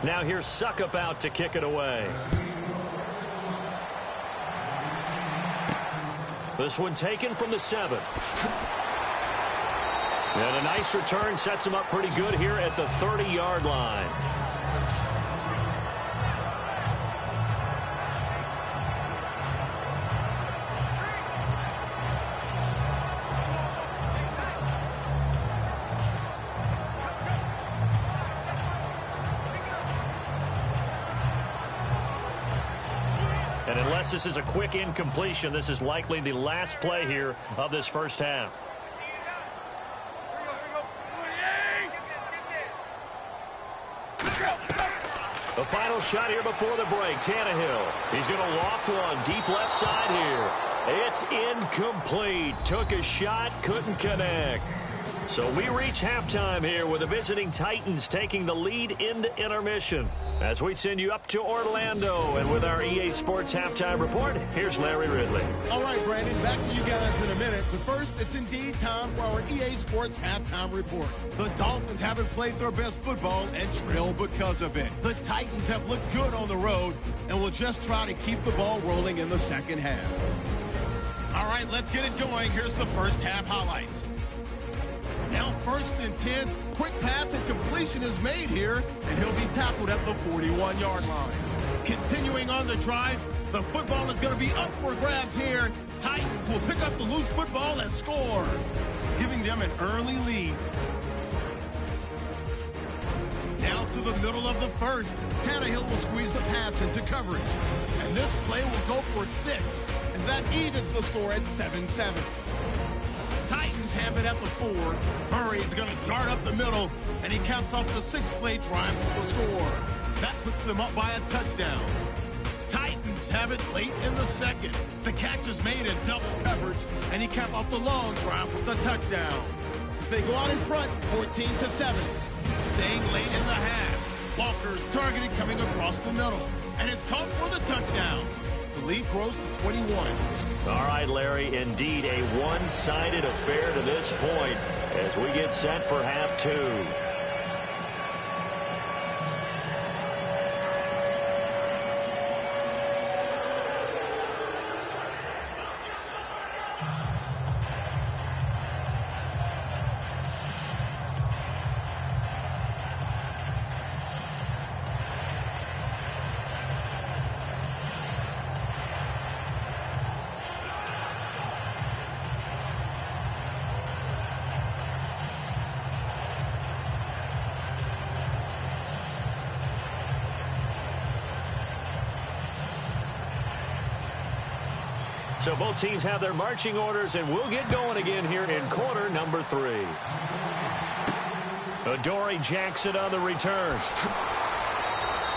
Speaker 2: Now here's Suckup out to kick it away. This one taken from the 7. And a nice return sets him up pretty good here at the 30-yard line. And unless this is a quick incompletion, this is likely the last play here of this first half. The final shot here before the break. Tannehill. He's going to loft one deep left side here. It's incomplete. Took a shot, couldn't connect. So we reach halftime here with the visiting Titans taking the lead into intermission. As we send you up to Orlando, and with our EA Sports Halftime Report, here's Larry Ridley.
Speaker 1: All right, Brandon, back to you guys in a minute. But first, it's indeed time for our EA Sports Halftime Report. The Dolphins haven't played their best football and trail because of it. The Titans have looked good on the road and will just try to keep the ball rolling in the second half. All right, let's get it going. Here's the first half highlights. Now 1st and 10, quick pass and completion is made here, and he'll be tackled at the 41-yard line. Continuing on the drive, the football is going to be up for grabs here. Titans will pick up the loose football and score, giving them an early lead. Now to the middle of the first, Tannehill will squeeze the pass into coverage. And this play will go for 6, as that evens the score at 7-7. Titans have it at the 4. Murray is going to dart up the middle, and he caps off the 6-play drive with the score. That puts them up by a touchdown. Titans have it late in the second. The catch is made in double coverage, and he caps off the long drive with a touchdown. As they go out in front, 14-7. Staying late in the half. Walker is targeted coming across the middle, and it's caught for the touchdown. The lead grows to 21.
Speaker 2: All right, Larry, indeed a one-sided affair to this point as we get set for half 2. So both teams have their marching orders, and we'll get going again here in quarter number 3. Adoree Jackson on the return.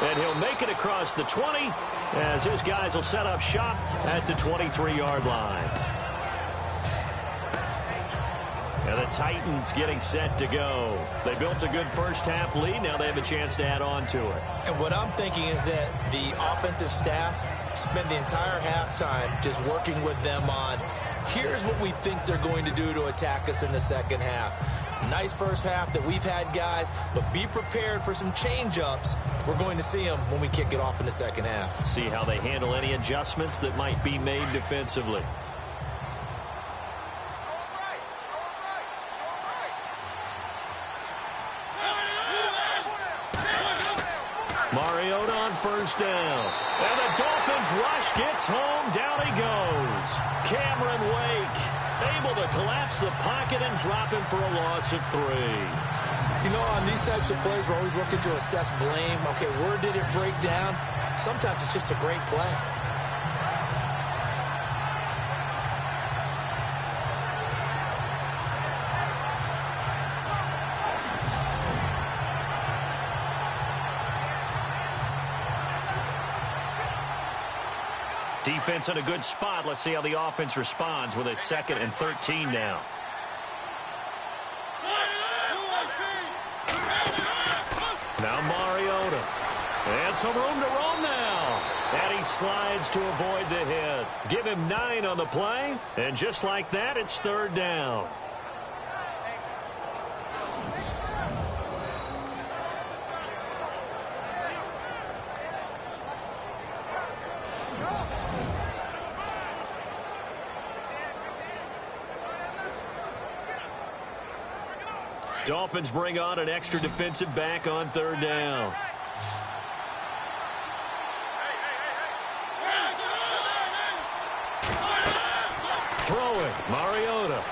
Speaker 2: And he'll make it across the 20 as his guys will set up shop at the 23-yard line. And the Titans getting set to go. They built a good first-half lead. Now they have a chance to add on to it.
Speaker 3: And what I'm thinking is that the offensive staff spent the entire halftime just working with them on, here's what we think they're going to do to attack us in the second half. Nice first half that we've had, guys, but be prepared for some change-ups. We're going to see them when we kick it off in the second half.
Speaker 2: See how they handle any adjustments that might be made defensively. Mariota on first down. And the Dolphins rush gets home. Down he goes. Cameron Wake able to collapse the pocket and drop him for a loss of 3.
Speaker 3: You know, on these types of plays, we're always looking to assess blame. Okay, where did it break down? Sometimes it's just a great play.
Speaker 2: Defense in a good spot. Let's see how the offense responds with a 2nd and 13 now. Now Mariota. And some room to roam now. And he slides to avoid the hit. Give him 9 on the play. And just like that, it's 3rd down. Dolphins bring on an extra defensive back on 3rd down. Throwing, Mariota.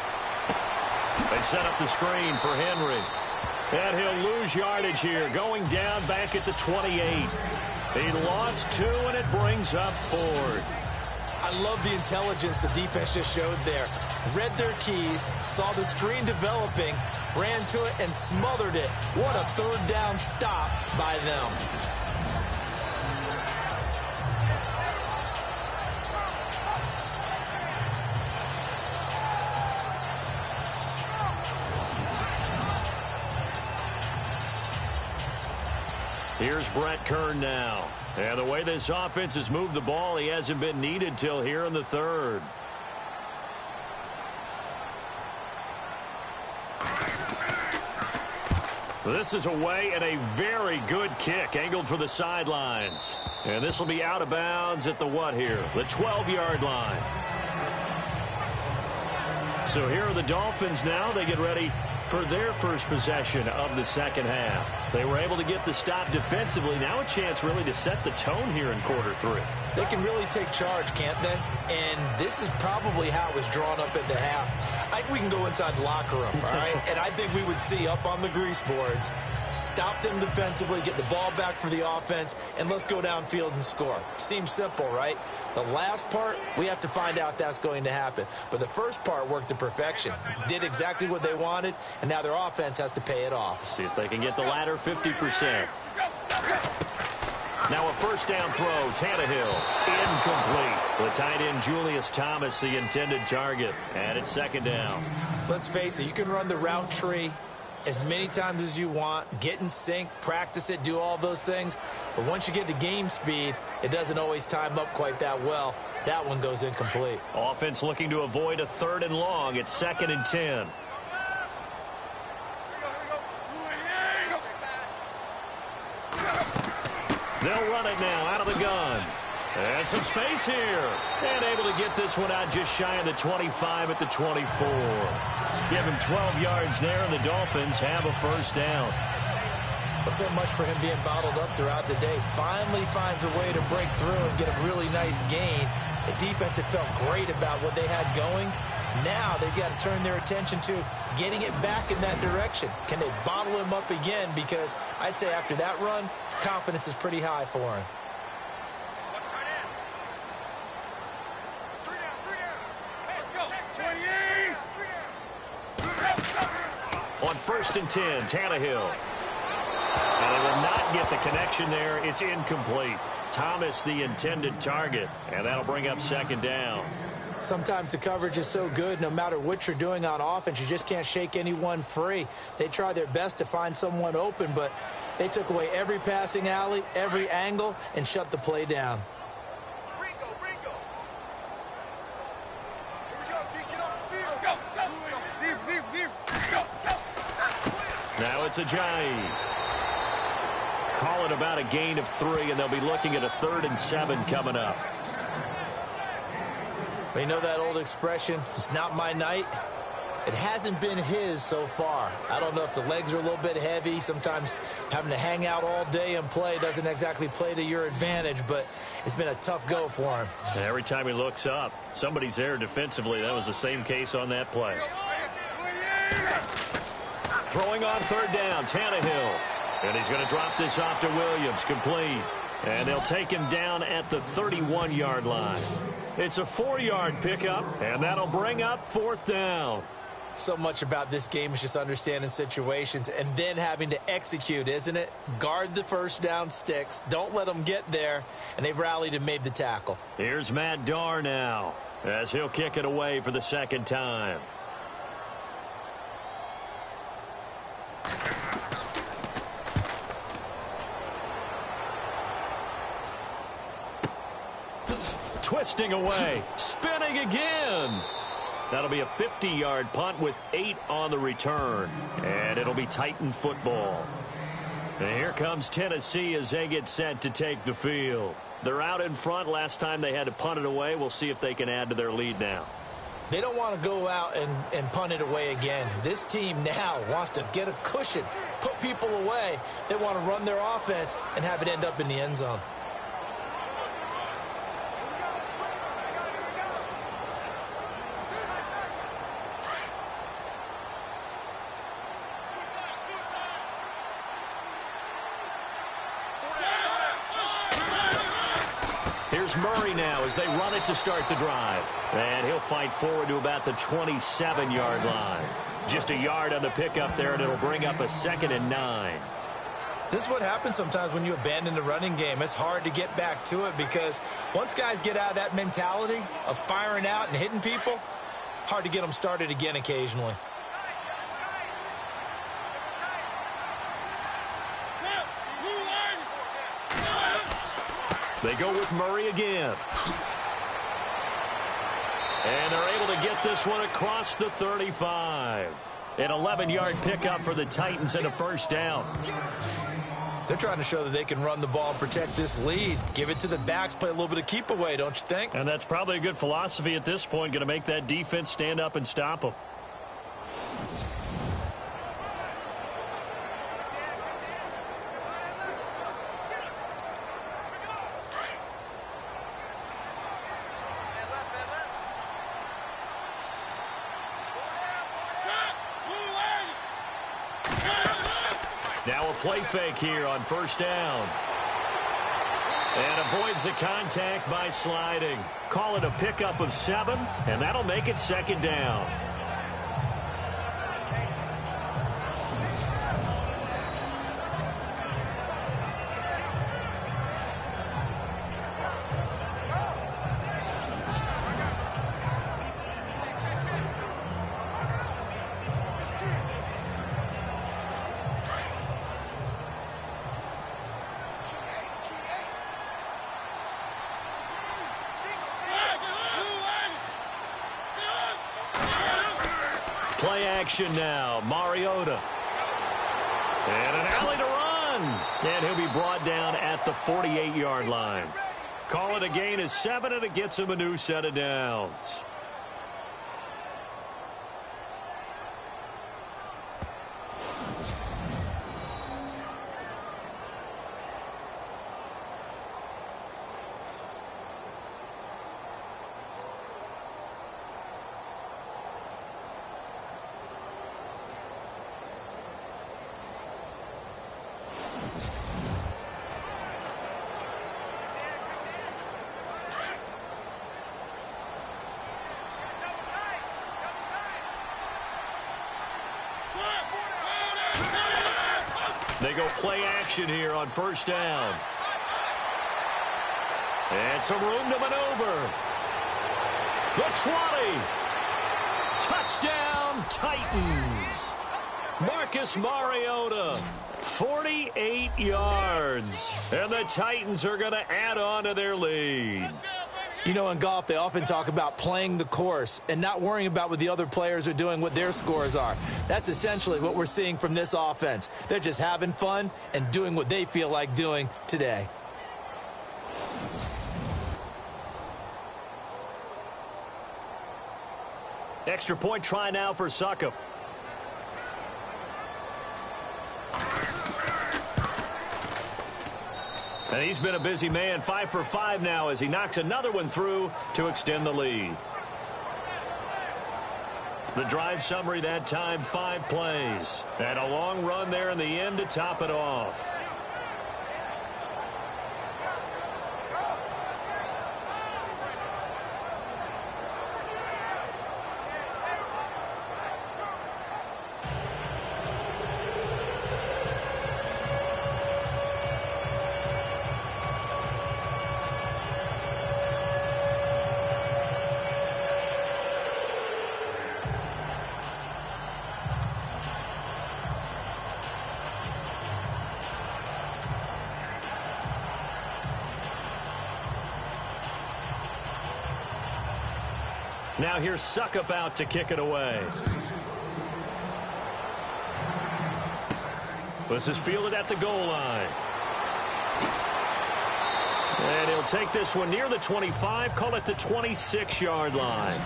Speaker 2: They set up the screen for Henry. And he'll lose yardage here, going down back at the 28. He lost 2, and it brings up 4th.
Speaker 3: I love the intelligence the defense just showed there. Read their keys, saw the screen developing, ran to it, and smothered it. What a 3rd down stop by them.
Speaker 2: Here's Brett Kern now. And the way this offense has moved the ball, he hasn't been needed till here in the 3rd. This is away and a very good kick angled for the sidelines. And this will be out of bounds at the what here? The 12-yard line. So here are the Dolphins now. They get ready for their first possession of the second half. They were able to get the stop defensively. Now a chance really to set the tone here in quarter 3.
Speaker 3: They can really take charge, can't they? And this is probably how it was drawn up at the half. I think we can go inside the locker room, all right? And I think we would see up on the grease boards, stop them defensively, get the ball back for the offense, and let's go downfield and score. Seems simple, right? The last part, we have to find out that's going to happen. But the first part worked to perfection. Did exactly what they wanted, and now their offense has to pay it off.
Speaker 2: See if they can get the latter 50%. Now a first down throw, Tannehill, incomplete. The tight end Julius Thomas, the intended target, and it's 2nd down.
Speaker 3: Let's face it, you can run the route tree as many times as you want, get in sync, practice it, do all those things. But once you get to game speed, it doesn't always time up quite that well. That one goes incomplete.
Speaker 2: Offense looking to avoid a 3rd and long. It's 2nd and 10. They'll run it now out of the gun. And some space here. And able to get this one out just shy of the 25 at the 24. Give him 12 yards there, and the Dolphins have a first down.
Speaker 3: Well, so much for him being bottled up throughout the day. Finally finds a way to break through and get a really nice gain. The defense had felt great about what they had going. Now they've got to turn their attention to getting it back in that direction. Can they bottle him up again? Because I'd say after that run, confidence is pretty high for him.
Speaker 2: On 1st and 10, Tannehill. And they will not get the connection there. It's incomplete. Thomas, the intended target. And that'll bring up 2nd down.
Speaker 3: Sometimes the coverage is so good, no matter what you're doing on offense, you just can't shake anyone free. They try their best to find someone open, but they took away every passing alley, every angle, and shut the play down.
Speaker 2: Now it's Ajayi. Call it about a gain of 3, and they'll be looking at a 3rd and 7 coming up.
Speaker 3: You know that old expression, it's not my night? It hasn't been his so far. I don't know if the legs are a little bit heavy. Sometimes having to hang out all day and play doesn't exactly play to your advantage, but it's been a tough go for him.
Speaker 2: Every time he looks up, somebody's there defensively. That was the same case on that play. Throwing on 3rd down, Tannehill. And he's going to drop this off to Williams, complete. And they'll take him down at the 31-yard line. It's a 4-yard pickup, and that'll bring up 4th down.
Speaker 3: So much about this game is just understanding situations and then having to execute, isn't it? Guard the first down sticks. Don't let them get there. And they rallied and made the tackle.
Speaker 2: Here's Matt Darr now as he'll kick it away for the 2nd time. Twisting away, spinning again. That'll be a 50-yard punt with 8 on the return. And it'll be Titan football. And here comes Tennessee as they get set to take the field. They're out in front. Last time they had to punt it away. We'll see if they can add to their lead now.
Speaker 3: They don't want to go out and punt it away again. This team now wants to get a cushion, put people away. They want to run their offense and have it end up in the end zone.
Speaker 2: Murray now as they run it to start the drive. And he'll fight forward to about the 27-yard line. Just a yard on the pickup there, and it'll bring up a 2nd and 9.
Speaker 3: This is what happens sometimes when you abandon the running game. It's hard to get back to it because once guys get out of that mentality of firing out and hitting people, hard to get them started again occasionally.
Speaker 2: They go with Murray again. And they're able to get this one across the 35. An 11-yard pickup for the Titans and a 1st down.
Speaker 3: They're trying to show that they can run the ball and protect this lead. Give it to the backs, play a little bit of keep away, don't you think?
Speaker 2: And that's probably a good philosophy at this point, going to make that defense stand up and stop them. Now a play fake here on 1st down. And avoids the contact by sliding. Call it a pickup of 7, and that'll make it 2nd down. Play action now. Mariota. And an alley to run. And he'll be brought down at the 48-yard line. Call it a gain of 7, and it gets him a new set of downs. They go play action here on 1st down. And some room to maneuver. The 20. Touchdown, Titans. Marcus Mariota, 48 yards. And the Titans are going to add on to their lead.
Speaker 3: You know, in golf, they often talk about playing the course and not worrying about what the other players are doing, what their scores are. That's essentially what we're seeing from this offense. They're just having fun and doing what they feel like doing today.
Speaker 2: Extra point try now for Succop. And he's been a busy man, 5 for 5 now as he knocks another one through to extend the lead. The drive summary that time, 5 plays. And a long run there in the end to top it off. Now here's Succop out to kick it away. This is fielded at the goal line. And he'll take this one near the 25, call it the 26-yard line.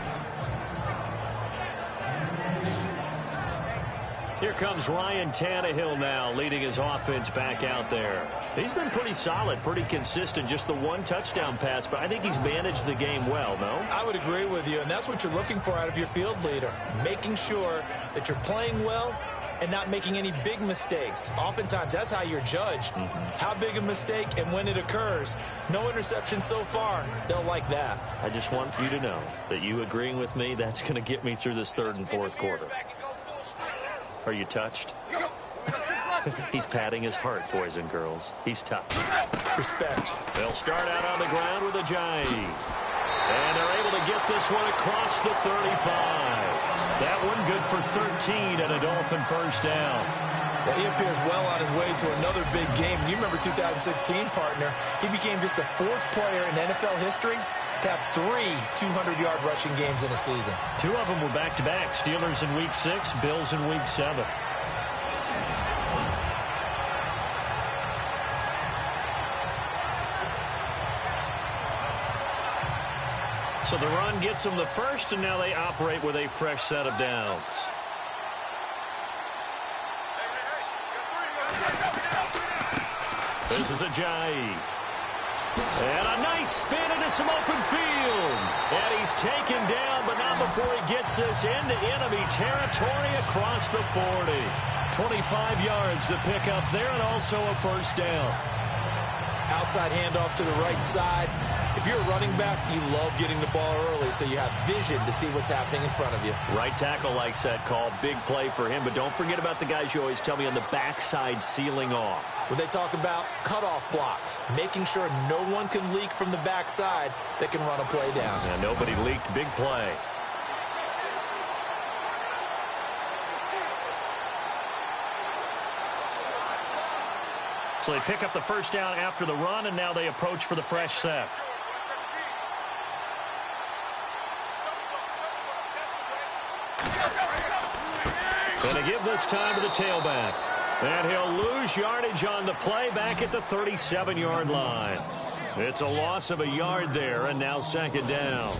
Speaker 2: Here comes Ryan Tannehill now, leading his offense back out there. He's been pretty solid, pretty consistent, just the one touchdown pass, but I think he's managed the game well, no?
Speaker 3: I would agree with you, and that's what you're looking for out of your field leader, making sure that you're playing well and not making any big mistakes. Oftentimes, that's how you're judged. How big a mistake and when it occurs. No interception so far. They'll like that.
Speaker 2: I just want you to know that you agreeing with me, that's going to get me through this third and fourth quarter. Are you touched? He's patting his heart, boys and girls. He's touched.
Speaker 3: Respect.
Speaker 2: They'll start out on the ground with a jive. And they're able to get this one across the 35. That one good for 13 and a Dolphin first down.
Speaker 3: Well, he appears well on his way to another big game. You remember 2016, partner. He became just the 4th player in NFL history to have 3 200-yard rushing games in a season.
Speaker 2: 2 of them were back-to-back. Steelers in Week 6, Bills in Week 7. So the run gets them the first, and now they operate with a fresh set of downs. This is a jive. And a nice spin into some open field. And he's taken down, but not before he gets this into enemy territory across the 40. 25 yards to pick up there, and also a first down.
Speaker 3: Outside handoff to the right side. If you're a running back, you love getting the ball early so you have vision to see what's happening in front of you.
Speaker 2: Right tackle likes that call. Big play for him. But don't forget about the guys you always tell me on the backside sealing off.
Speaker 3: When they talk about cutoff blocks, making sure no one can leak from the backside that can run a play down.
Speaker 2: And nobody leaked. Big play. So they pick up the first down after the run, and now they approach for the fresh set. And to give this time to the tailback. And he'll lose yardage on the play back at the 37-yard line. It's a loss of a yard there, and now second down.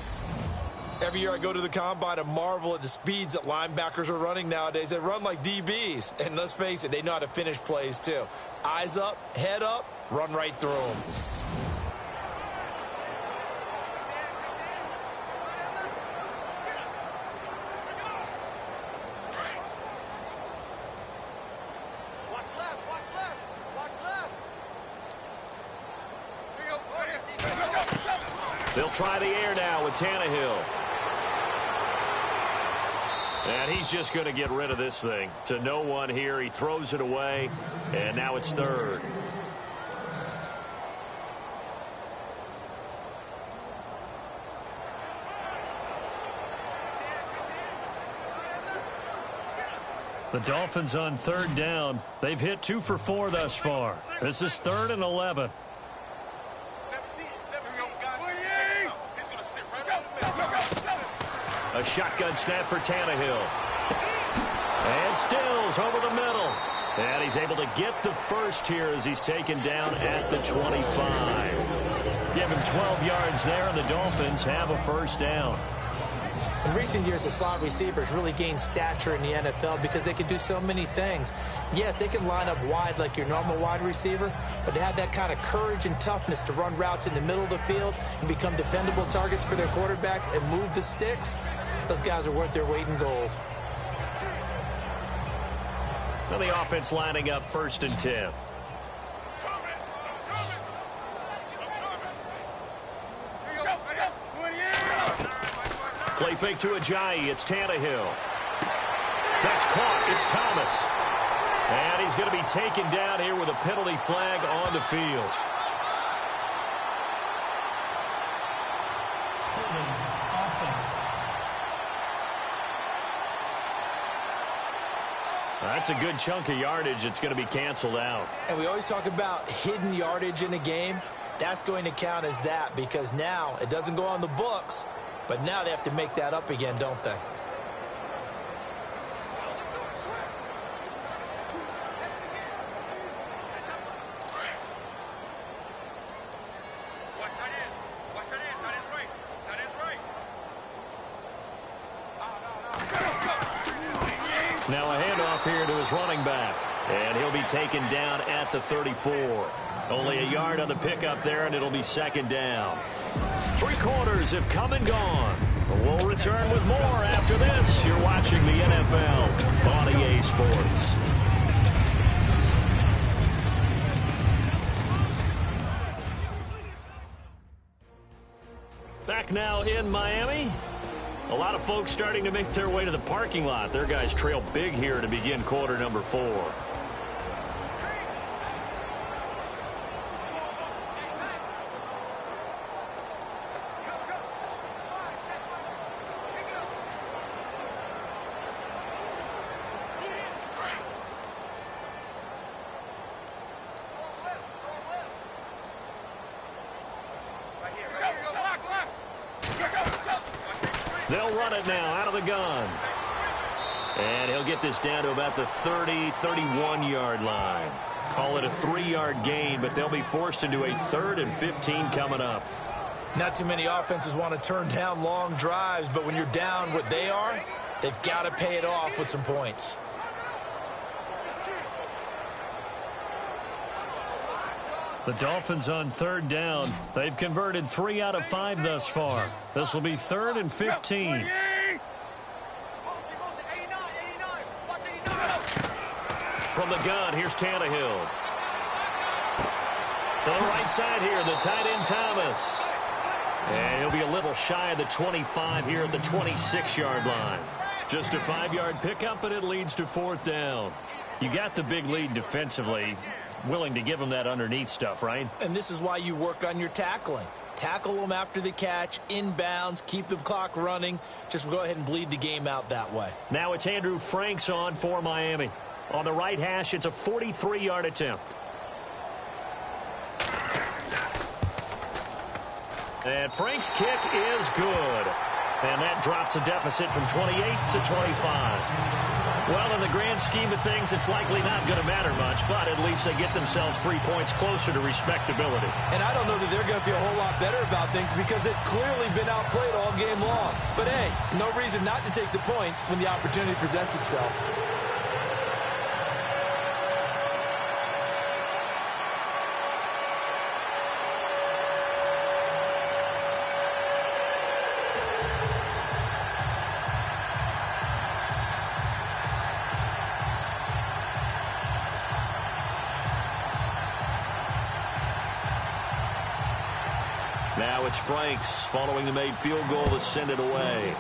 Speaker 3: Every year I go to the combine and marvel at the speeds that linebackers are running nowadays. They run like DBs. And let's face it, they know how to finish plays too. Eyes up, head up, run right through them.
Speaker 2: They'll try the air now with Tannehill. And he's just going to get rid of this thing. To no one here. He throws it away. And now it's third. The Dolphins on third down. They've hit 2 for 4 thus far. This is 3rd and 11. A shotgun snap for Tannehill. And Stills over the middle. And he's able to get the first here as he's taken down at the 25. Give him 12 yards there, and the Dolphins have a first down.
Speaker 3: In recent years, the slot receivers really gained stature in the NFL because they can do so many things. Yes, they can line up wide like your normal wide receiver, but to have that kind of courage and toughness to run routes in the middle of the field and become dependable targets for their quarterbacks and move the sticks, those guys are worth their weight in gold.
Speaker 2: So the offense lining up 1st and 10. Play fake to Ajayi. It's Tannehill. That's caught. It's Thomas. And he's going to be taken down here with a penalty flag on the field. That's a good chunk of yardage. It's going to be canceled out.
Speaker 3: And we always talk about hidden yardage in a game. That's going to count as that because now it doesn't go on the books, but now they have to make that up again, don't they?
Speaker 2: Now a handoff here to his running back. And he'll be taken down at the 34. Only a yard on the pickup there, and it'll be 2nd down. 3 quarters have come and gone. We'll return with more after this. You're watching the NFL on EA Sports. Back now in Miami. A lot of folks starting to make their way to the parking lot. Their guys trail big here to begin quarter number 4. They'll run it now out of the gun. And he'll get this down to about the 30, 31-yard line. Call it a 3-yard gain, but they'll be forced into a 3rd and 15 coming up.
Speaker 3: Not too many offenses want to turn down long drives, but when you're down what they are, they've got to pay it off with some points.
Speaker 2: The Dolphins on 3rd down. They've converted 3 out of 5 thus far. This will be 3rd and 15. From the gun, here's Tannehill. To the right side here, the tight end Thomas. And he'll be a little shy of the 25 here at the 26-yard line. Just a 5-yard pickup, and it leads to 4th down. You got the big lead defensively. Willing to give them that underneath stuff, right?
Speaker 3: And this is why you work on your tackling. Tackle them after the catch, inbounds, keep the clock running. Just go ahead and bleed the game out that way.
Speaker 2: Now it's Andrew Franks on for Miami. On the right hash, it's a 43-yard attempt. And Frank's kick is good. And that drops a deficit from 28 to 25. Well, in the grand scheme of things, it's likely not going to matter much, but at least they get themselves 3 points closer to respectability.
Speaker 3: And I don't know that they're going to feel a whole lot better about things because they've clearly been outplayed all game long. But, hey, no reason not to take the points when the opportunity presents itself.
Speaker 2: Now it's Franks following the made field goal to send it away.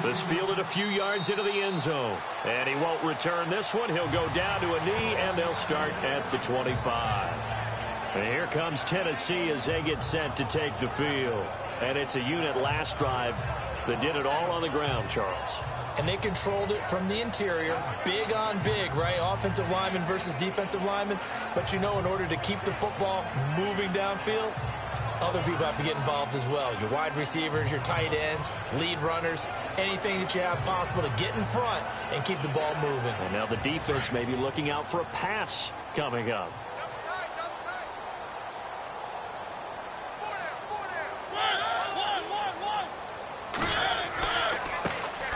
Speaker 2: This fielded a few yards into the end zone. And he won't return this one. He'll go down to a knee, and they'll start at the 25. And here comes Tennessee as they get set to take the field. And it's a unit last drive that did it all on the ground, Charles.
Speaker 3: And they controlled it from the interior, big on big, right? Offensive lineman versus defensive lineman. But, you know, in order to keep the football moving downfield, other people have to get involved as well. Your wide receivers, your tight ends, lead runners, anything that you have possible to get in front and keep the ball moving.
Speaker 2: And now the defense may be looking out for a pass coming up.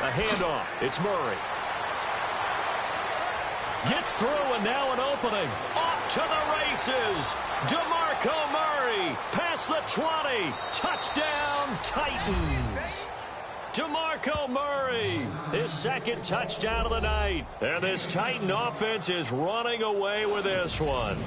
Speaker 2: A handoff. It's Murray. Gets through, and now an opening. Off to the races. DeMarco Murray past the 20. Touchdown, Titans. DeMarco Murray, his second touchdown of the night. And this Titan offense is running away with this one.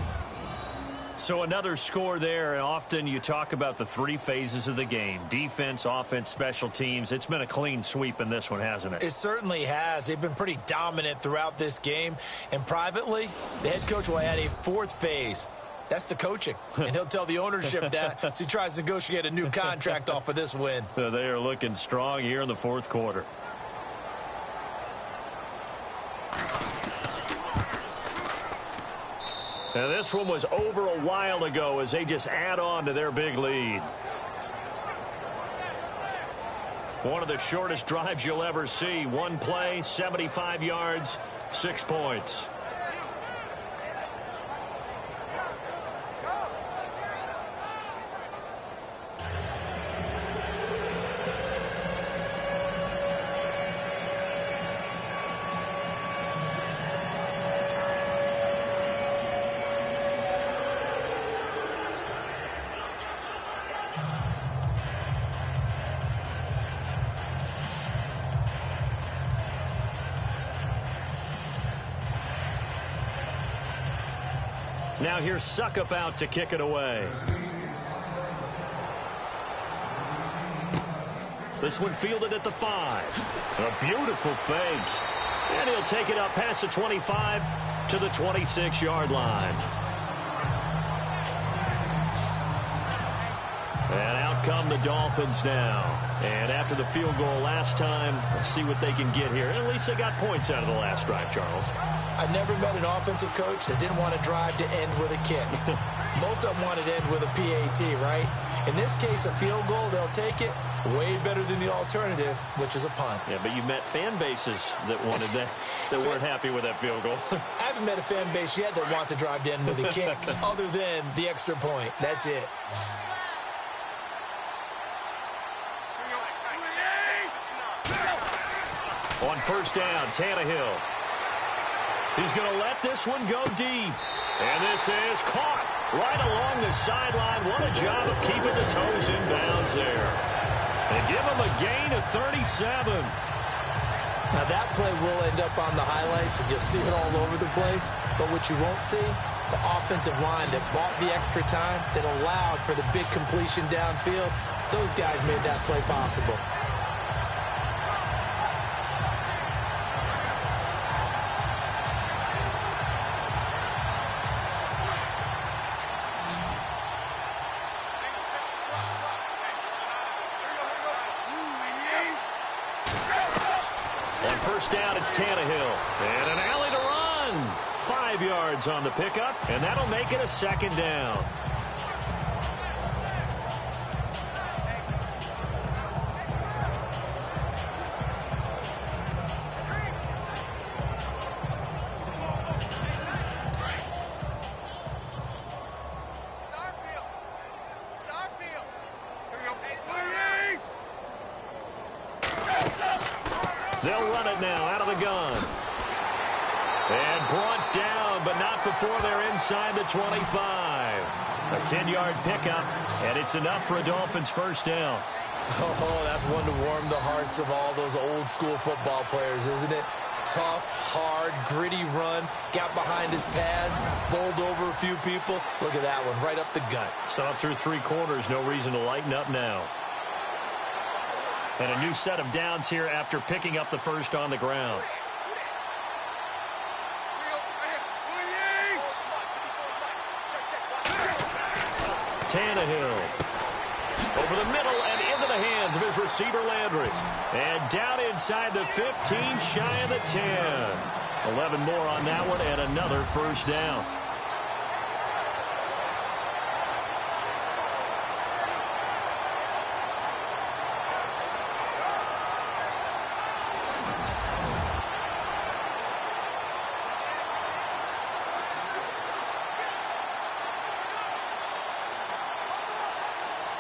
Speaker 2: So another score there, and often you talk about the three phases of the game. Defense, offense, special teams. It's been a clean sweep in this one, hasn't it?
Speaker 3: It certainly has. They've been pretty dominant throughout this game. And privately, the head coach will add a fourth phase. That's the coaching. And he'll tell the ownership that as he tries to negotiate a new contract off of this win.
Speaker 2: They are looking strong here in the fourth quarter. Now this one was over a while ago as they just add on to their big lead. One of the shortest drives you'll ever see. One play, 75 yards, 6 points. Now here's Suckup out to kick it away. This one fielded at the 5. A beautiful fake. And he'll take it up past the 25 to the 26-yard line. And out come the Dolphins now. And after the field goal last time, let's see what they can get here. At least they got points out of the last drive, Charles.
Speaker 3: I never met an offensive coach that didn't want to drive to end with a kick. Most of them wanted to end with a PAT, right? In this case, a field goal, they'll take it. Way better than the alternative, which is a punt.
Speaker 2: Yeah, but you met fan bases that wanted that, that weren't happy with that field goal.
Speaker 3: I haven't met a fan base yet that wants to drive to end with a kick other than the extra point. That's it.
Speaker 2: On first down, Tannehill. He's going to let this one go deep. And this is caught right along the sideline. What a job of keeping the toes in bounds there. They give him a gain of 37.
Speaker 3: Now that play will end up on the highlights, and you'll see it all over the place. But what you won't see, the offensive line that bought the extra time, that allowed for the big completion downfield, those guys made that play possible.
Speaker 2: On first down, it's Tannehill. And an alley to run. 5 yards on the pickup, and that'll make it a second down. They'll run it now out of the gun. And brought down, but not before they're inside the 25. A 10-yard pickup, and it's enough for a Dolphins first down.
Speaker 3: Oh, that's one to warm the hearts of all those old-school football players, isn't it? Tough, hard, gritty run. Got behind his pads, bowled over a few people. Look at that one, right up the gut.
Speaker 2: So up through 3 quarters, no reason to lighten up now. And a new set of downs here after picking up the first on the ground. Tannehill over the middle and into the hands of his receiver, Landry. And down inside the 15, shy of the 10. 11 more on that one, and another first down.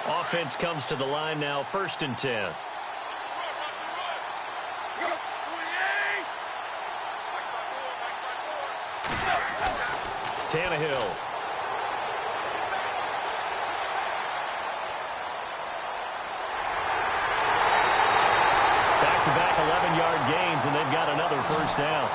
Speaker 2: Offense comes to the line now, 1st and 10. Tannehill. Back-to-back 11-yard gains, and they've got another first down.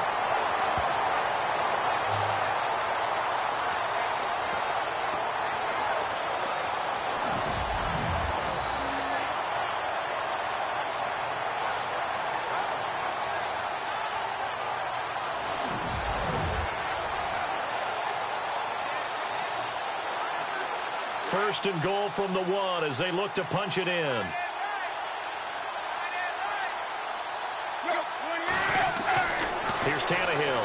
Speaker 2: First and goal from the 1 as they look to punch it in. Here's Tannehill.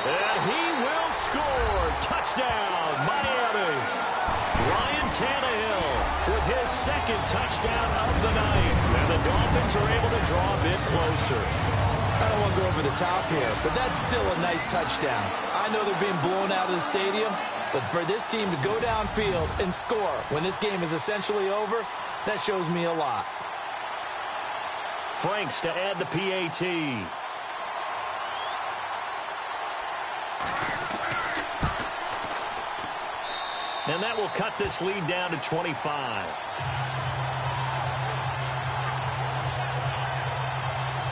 Speaker 2: And he will score. Touchdown, Miami. Ryan Tannehill with his 2nd touchdown of the night. And the Dolphins are able to draw a bit closer.
Speaker 3: I don't want to go over the top here, but that's still a nice touchdown. I know they're being blown out of the stadium, but for this team to go downfield and score when this game is essentially over, that shows me a lot.
Speaker 2: Franks to add the PAT. And that will cut this lead down to 25.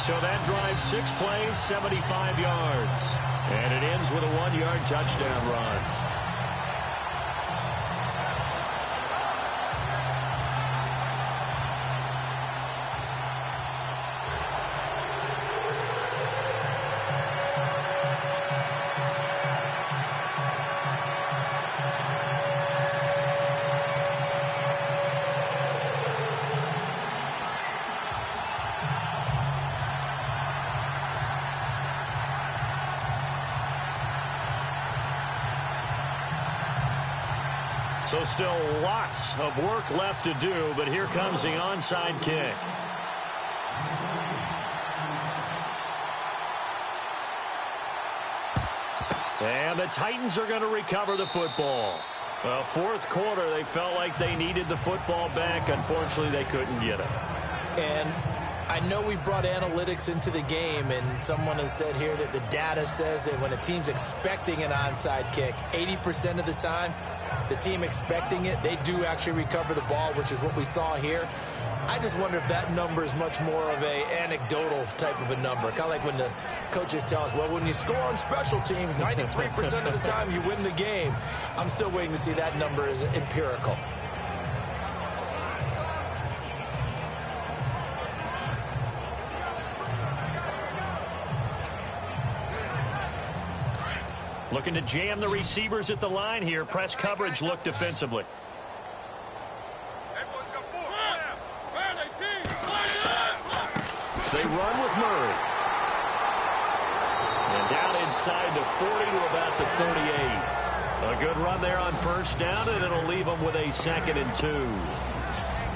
Speaker 2: So that drives 6 plays, 75 yards. And it ends with a 1-yard touchdown run. So still lots of work left to do, but here comes the onside kick. And the Titans are going to recover the football. Well, 4th quarter, they felt like they needed the football back. Unfortunately, they couldn't get it.
Speaker 3: And I know we brought analytics into the game, and someone has said here that the data says that when a team's expecting an onside kick, 80% of the time, the team expecting it, they do actually recover the ball, which is what we saw here. I just wonder if that number is much more of a anecdotal type of a number. Kind of like when the coaches tell us, well, when you score on special teams, 93% of the time you win the game. I'm still waiting to see that number as empirical.
Speaker 2: Looking to jam the receivers at the line here. Press coverage look defensively. They run with Murray. And down inside the 40 to about the 38. A good run there on 1st down, and it'll leave them with a 2nd and 2.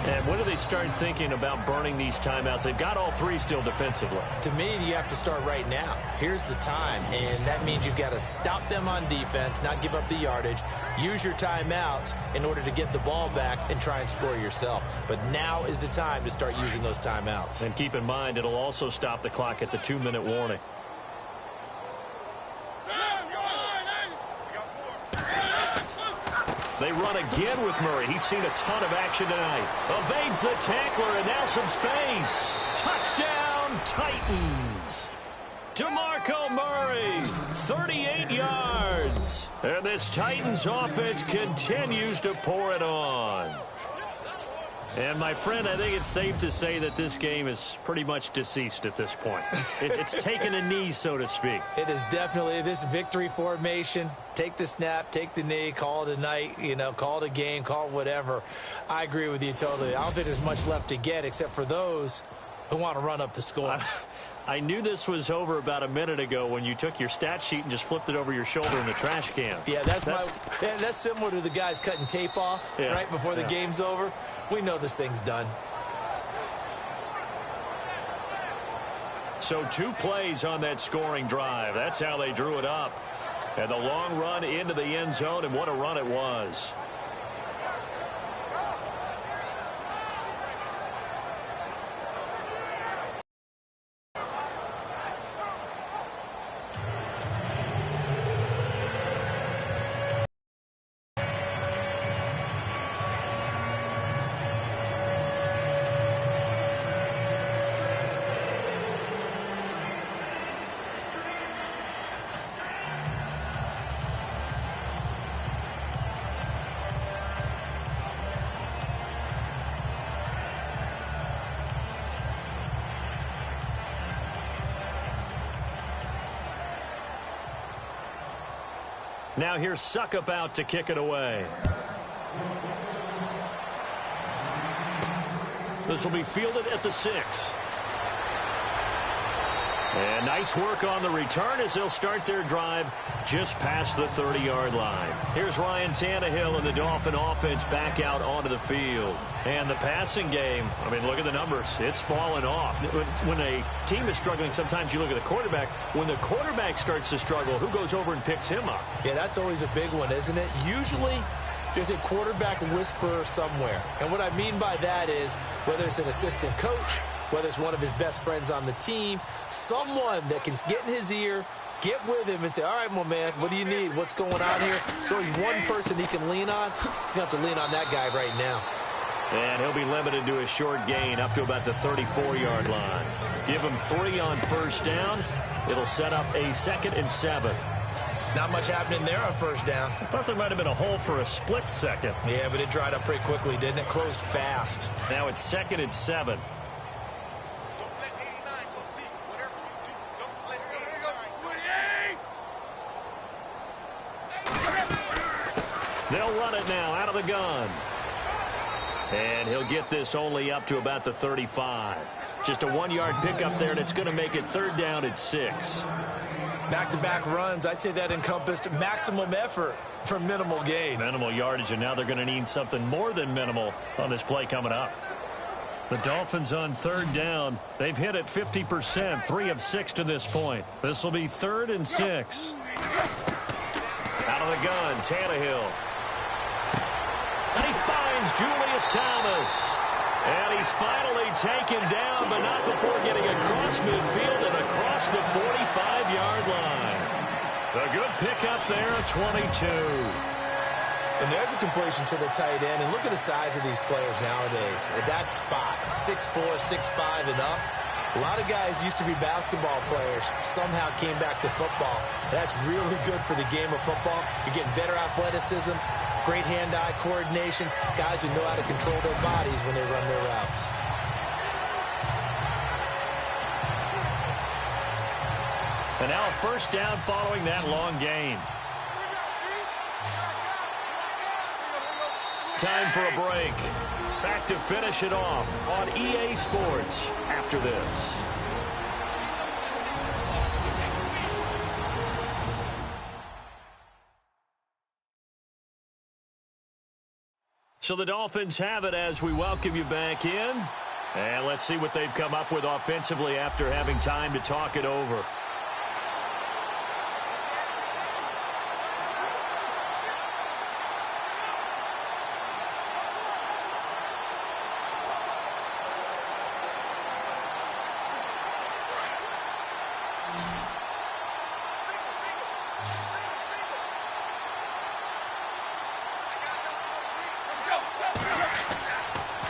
Speaker 2: And when do they start thinking about burning these timeouts? They've got all 3 still defensively.
Speaker 3: To me, you have to start right now. Here's the time, and that means you've got to stop them on defense, not give up the yardage, use your timeouts in order to get the ball back and try and score yourself. But now is the time to start using those timeouts.
Speaker 2: And keep in mind, it'll also stop the clock at the 2-minute warning. They run again with Murray. He's seen a ton of action tonight. Evades the tackler, and now some space. Touchdown, Titans. DeMarco Murray, 38 yards. And this Titans offense continues to pour it on. And, my friend, I think it's safe to say that this game is pretty much deceased at this point. It's taken a knee, so to speak.
Speaker 3: It is definitely this victory formation. Take the snap, take the knee, call it a night, call it a game, call it whatever. I agree with you totally. I don't think there's much left to get except for those who want to run up the score.
Speaker 2: I knew this was over about a minute ago when you took your stat sheet and just flipped it over your shoulder in the trash can.
Speaker 3: Yeah, that's similar to the guys cutting tape off right before the game's over. We know this thing's done.
Speaker 2: So 2 plays on that scoring drive. That's how they drew it up. And the long run into the end zone, and what a run it was. Now here's Suckup out to kick it away. This will be fielded at the 6. And nice work on the return as they'll start their drive just past the 30-yard line. Here's Ryan Tannehill and the Dolphin offense back out onto the field. And the passing game, I mean, look at the numbers. It's fallen off. When a team is struggling, sometimes you look at the quarterback. When the quarterback starts to struggle, who goes over and picks him up?
Speaker 3: Yeah, that's always a big one, isn't it? Usually there's a quarterback whisperer somewhere. And what I mean by that is whether it's an assistant coach, whether it's one of his best friends on the team, someone that can get in his ear, get with him and say, all right, my man, what do you need? What's going on here? So he's one person he can lean on. He's going to have to lean on that guy right now.
Speaker 2: And he'll be limited to a short gain up to about the 34-yard line. Give him 3 on first down. It'll set up a 2nd and 7.
Speaker 3: Not much happening there on first down.
Speaker 2: I thought there might have been a hole for a split second.
Speaker 3: Yeah, but it dried up pretty quickly, didn't it? Closed fast.
Speaker 2: Now it's 2nd and 7. They'll run it now out of the gun. And he'll get this only up to about the 35. Just a 1-yard pickup there, and it's going to make it 3rd down at 6.
Speaker 3: Back-to-back runs, I'd say that encompassed maximum effort for minimal gain.
Speaker 2: Minimal yardage, and now they're going to need something more than minimal on this play coming up. The Dolphins on 3rd down. They've hit it 50%, 3 of 6 to this point. This will be 3rd and 6. Out of the gun, Tannehill. And he finds Julius Thomas. And he's finally taken down, but not before getting across midfield and across the 45-yard line. A good pickup there, 22.
Speaker 3: And there's a completion to the tight end. And look at the size of these players nowadays. At that spot, 6'4", 6'5", and up. A lot of guys used to be basketball players, somehow came back to football. That's really good for the game of football. You're getting better athleticism, great hand-eye coordination, guys who know how to control their bodies when they run their routes.
Speaker 2: And now a first down following that long gain. Time for a break. Back to finish it off on EA Sports after this. So the Dolphins have it as we welcome you back in. And let's see what they've come up with offensively after having time to talk it over.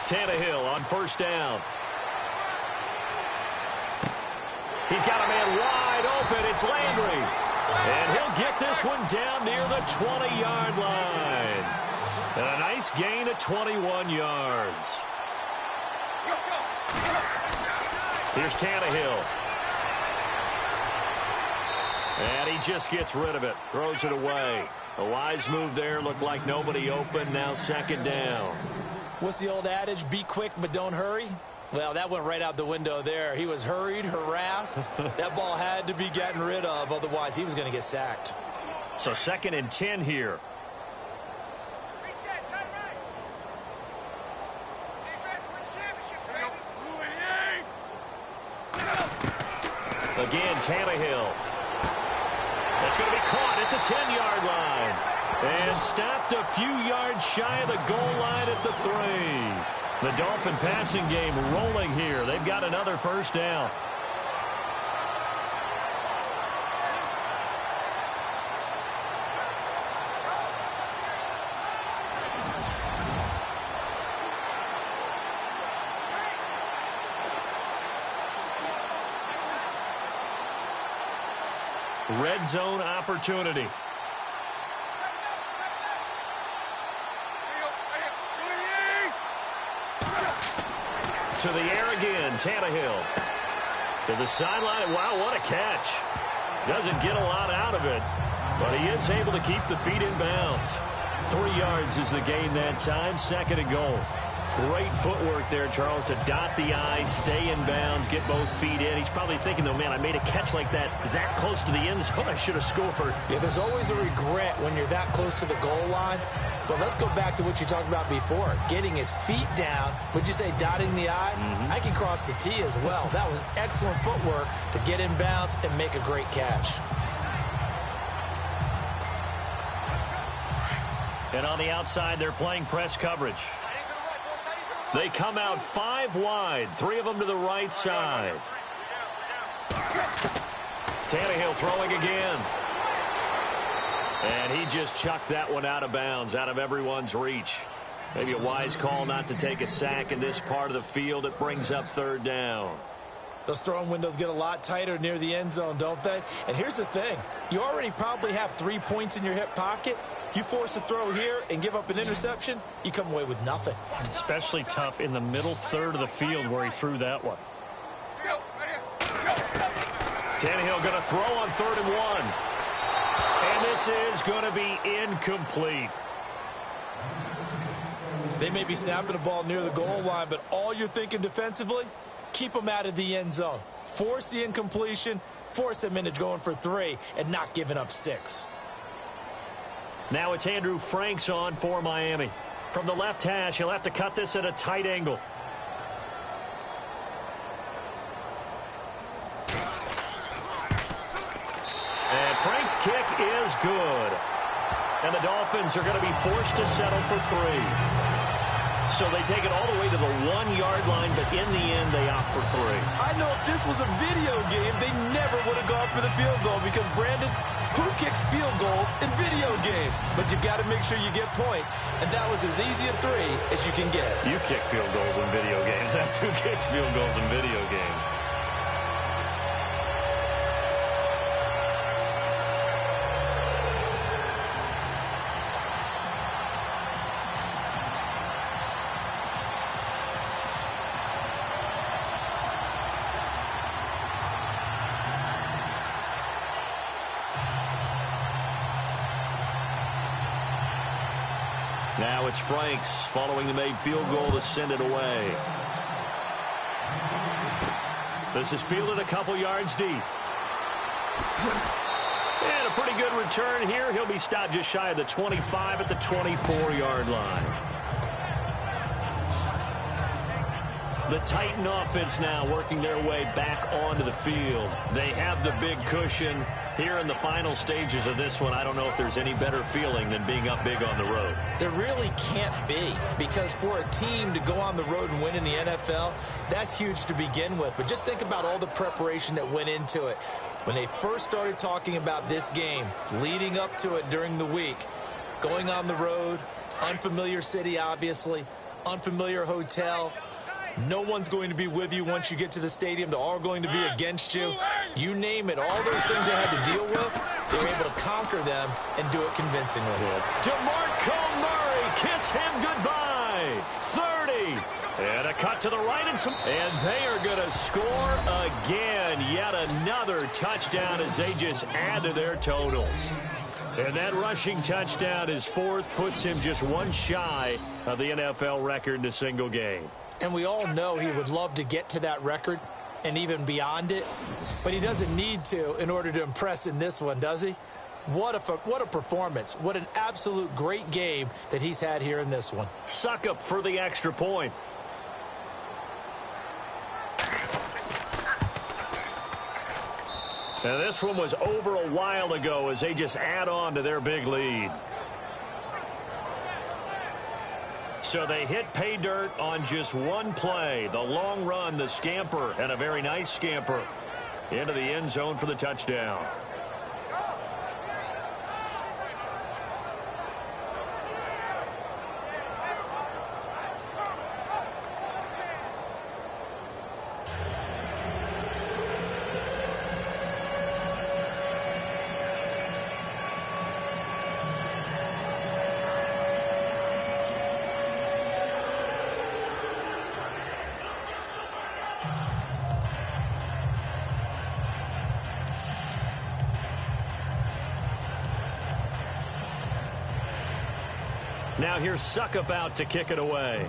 Speaker 2: Tannehill on first down. He's got a man wide open. It's Landry. And he'll get this one down near the 20-yard line. And a nice gain of 21 yards. Here's Tannehill. And he just gets rid of it. Throws it away. A wise move there. Looked like nobody open. Now second down.
Speaker 3: What's the old adage? Be quick, but don't hurry. Well, that went right out the window there. He was hurried, harassed. That ball had to be gotten rid of. Otherwise, he was going to get sacked.
Speaker 2: So 2nd and 10 here. Again, Tannehill. That's going to be caught at the 10-yard line. And stopped a few yards shy of the goal line at the 3. The Dolphin passing game rolling here. They've got another first down. Red zone opportunity. To the air again, Tannehill. To the sideline. Wow, what a catch. Doesn't get a lot out of it, but he is able to keep the feet in bounds. 3 yards is the gain that time. 2nd and goal. Great footwork there, Charles, to dot the I, stay in bounds, get both feet in. He's probably thinking, though, man, I made a catch like that close to the end zone. I should have scored.
Speaker 3: Yeah, there's always a regret when you're that close to the goal line. But let's go back to what you talked about before. Getting his feet down. Would you say dotting the I? I can cross the T as well. That was excellent footwork to get in bounds and make a great catch.
Speaker 2: And on the outside, they're playing press coverage. They come out 5 wide, 3 of them to the right side. Tannehill throwing again. And he just chucked that one out of bounds, out of everyone's reach. Maybe a wise call not to take a sack in this part of the field. It brings up 3rd down.
Speaker 3: Those throwing windows get a lot tighter near the end zone, don't they? And here's the thing. You already probably have 3 points in your hip pocket. You force a throw here and give up an interception, you come away with nothing.
Speaker 2: Especially tough in the middle 3rd of the field where he threw that one. Tannehill going to throw on 3rd and 1. And this is going to be incomplete.
Speaker 3: They may be snapping the ball near the goal line, but all you're thinking defensively, keep them out of the end zone. Force the incompletion, force them into going for 3, and not giving up 6.
Speaker 2: Now it's Andrew Franks on for Miami. From the left hash, he'll have to cut this at a tight angle. And Frank's kick is good. And the Dolphins are going to be forced to settle for 3. So they take it all the way to the 1-yard line, but in the end, they opt for 3.
Speaker 3: I know if this was a video game, they never would have gone for the field goal because, Brandon, who kicks field goals in video games? But you've got to make sure you get points, and that was as easy a 3 as you can get.
Speaker 2: You kick field goals in video games. That's who kicks field goals in video games. Now it's Franks following the made field goal to send it away. This is fielded a couple yards deep. And a pretty good return here. He'll be stopped just shy of the 25 at the 24-yard line. The Titan offense now working their way back onto the field. They have the big cushion. Here in the final stages of this one, I don't know if there's any better feeling than being up big on the road.
Speaker 3: There really can't be, because for a team to go on the road and win in the NFL, that's huge to begin with. But just think about all the preparation that went into it. When they first started talking about this game, leading up to it during the week, going on the road, unfamiliar city, obviously, unfamiliar hotel. No one's going to be with you once you get to the stadium. They're all going to be against you. You name it, all those things they had to deal with, they were able to conquer them and do it convincingly.
Speaker 2: DeMarco Murray, kiss him goodbye. 30, And a cut to the right, and they are going to score again. Yet another touchdown as they just add to their totals. And that rushing touchdown, his fourth, puts him just one shy of the NFL record in a single game.
Speaker 3: And we all know he would love to get to that record and even beyond it, but he doesn't need to in order to impress in this one, does he? What a performance. What an absolute great game that he's had here in this one.
Speaker 2: Suckup for the extra point. Now this one was over a while ago as they just add on to their big lead. So they hit pay dirt on just one play. The long run, the scamper, and a very nice scamper into the end zone for the touchdown. Now here's Suckup out to kick it away.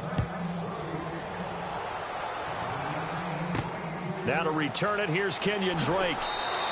Speaker 2: Now to return it, here's Kenyon Drake.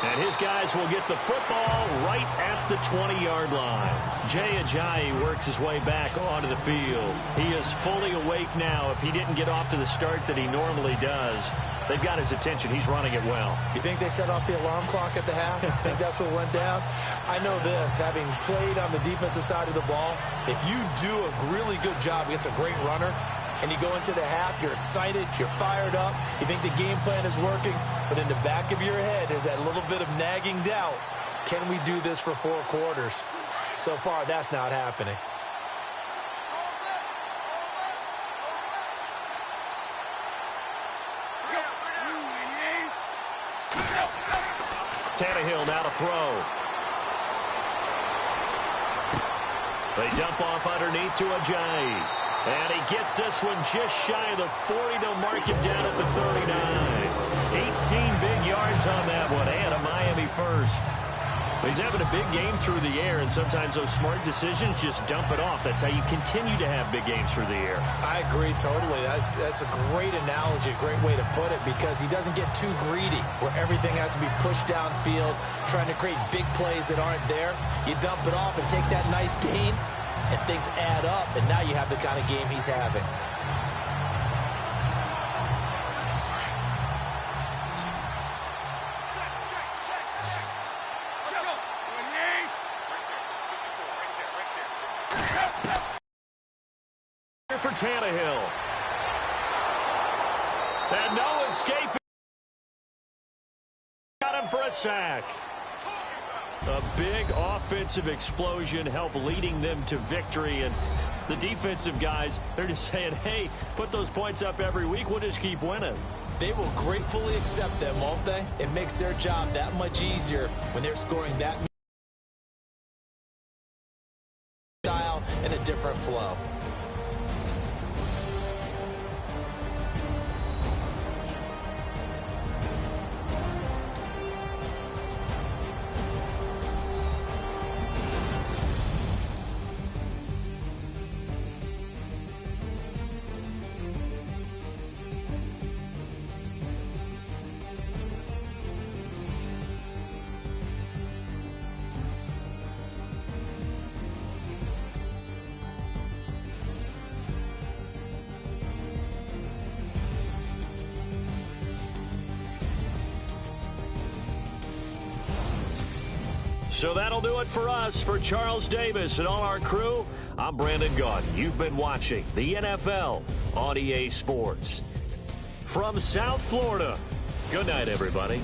Speaker 2: And his guys will get the football right at the 20-yard line. Jay Ajayi works his way back onto the field. He is fully awake now. If he didn't get off to the start that he normally does, they've got his attention. He's running it well.
Speaker 3: You think they set off the alarm clock at the half? I think that's what went down? I know this, having played on the defensive side of the ball, if you do a really good job against a great runner, and you go into the half, you're excited, you're fired up, you think the game plan is working, but in the back of your head, there's that little bit of nagging doubt. Can we do this for 4 quarters? So far, that's not happening.
Speaker 2: Tannehill now to throw. They dump off underneath to Ajayi. And he gets this one just shy of the 40. They'll mark him down at the 39. 18 big yards on that one, and a Miami first. He's having a big game through the air, and sometimes those smart decisions just dump it off. That's how you continue to have big games through the air. I agree totally. That's a great analogy, a great way to put it, because he doesn't get too greedy where everything has to be pushed downfield, trying to create big plays that aren't there. You dump it off and take that nice gain, and things add up, and now you have the kind of game he's having. For Tannehill. And no escape. Got him for a sack. A big offensive explosion helped leading them to victory. And the defensive guys, they're just saying, hey, put those points up every week. We'll just keep winning. They will gratefully accept them, won't they? It makes their job that much easier when they're scoring that style and a different flow. So that'll do it for us. For Charles Davis and all our crew, I'm Brandon Gaudin. You've been watching the NFL on EA Sports. From South Florida, good night, everybody.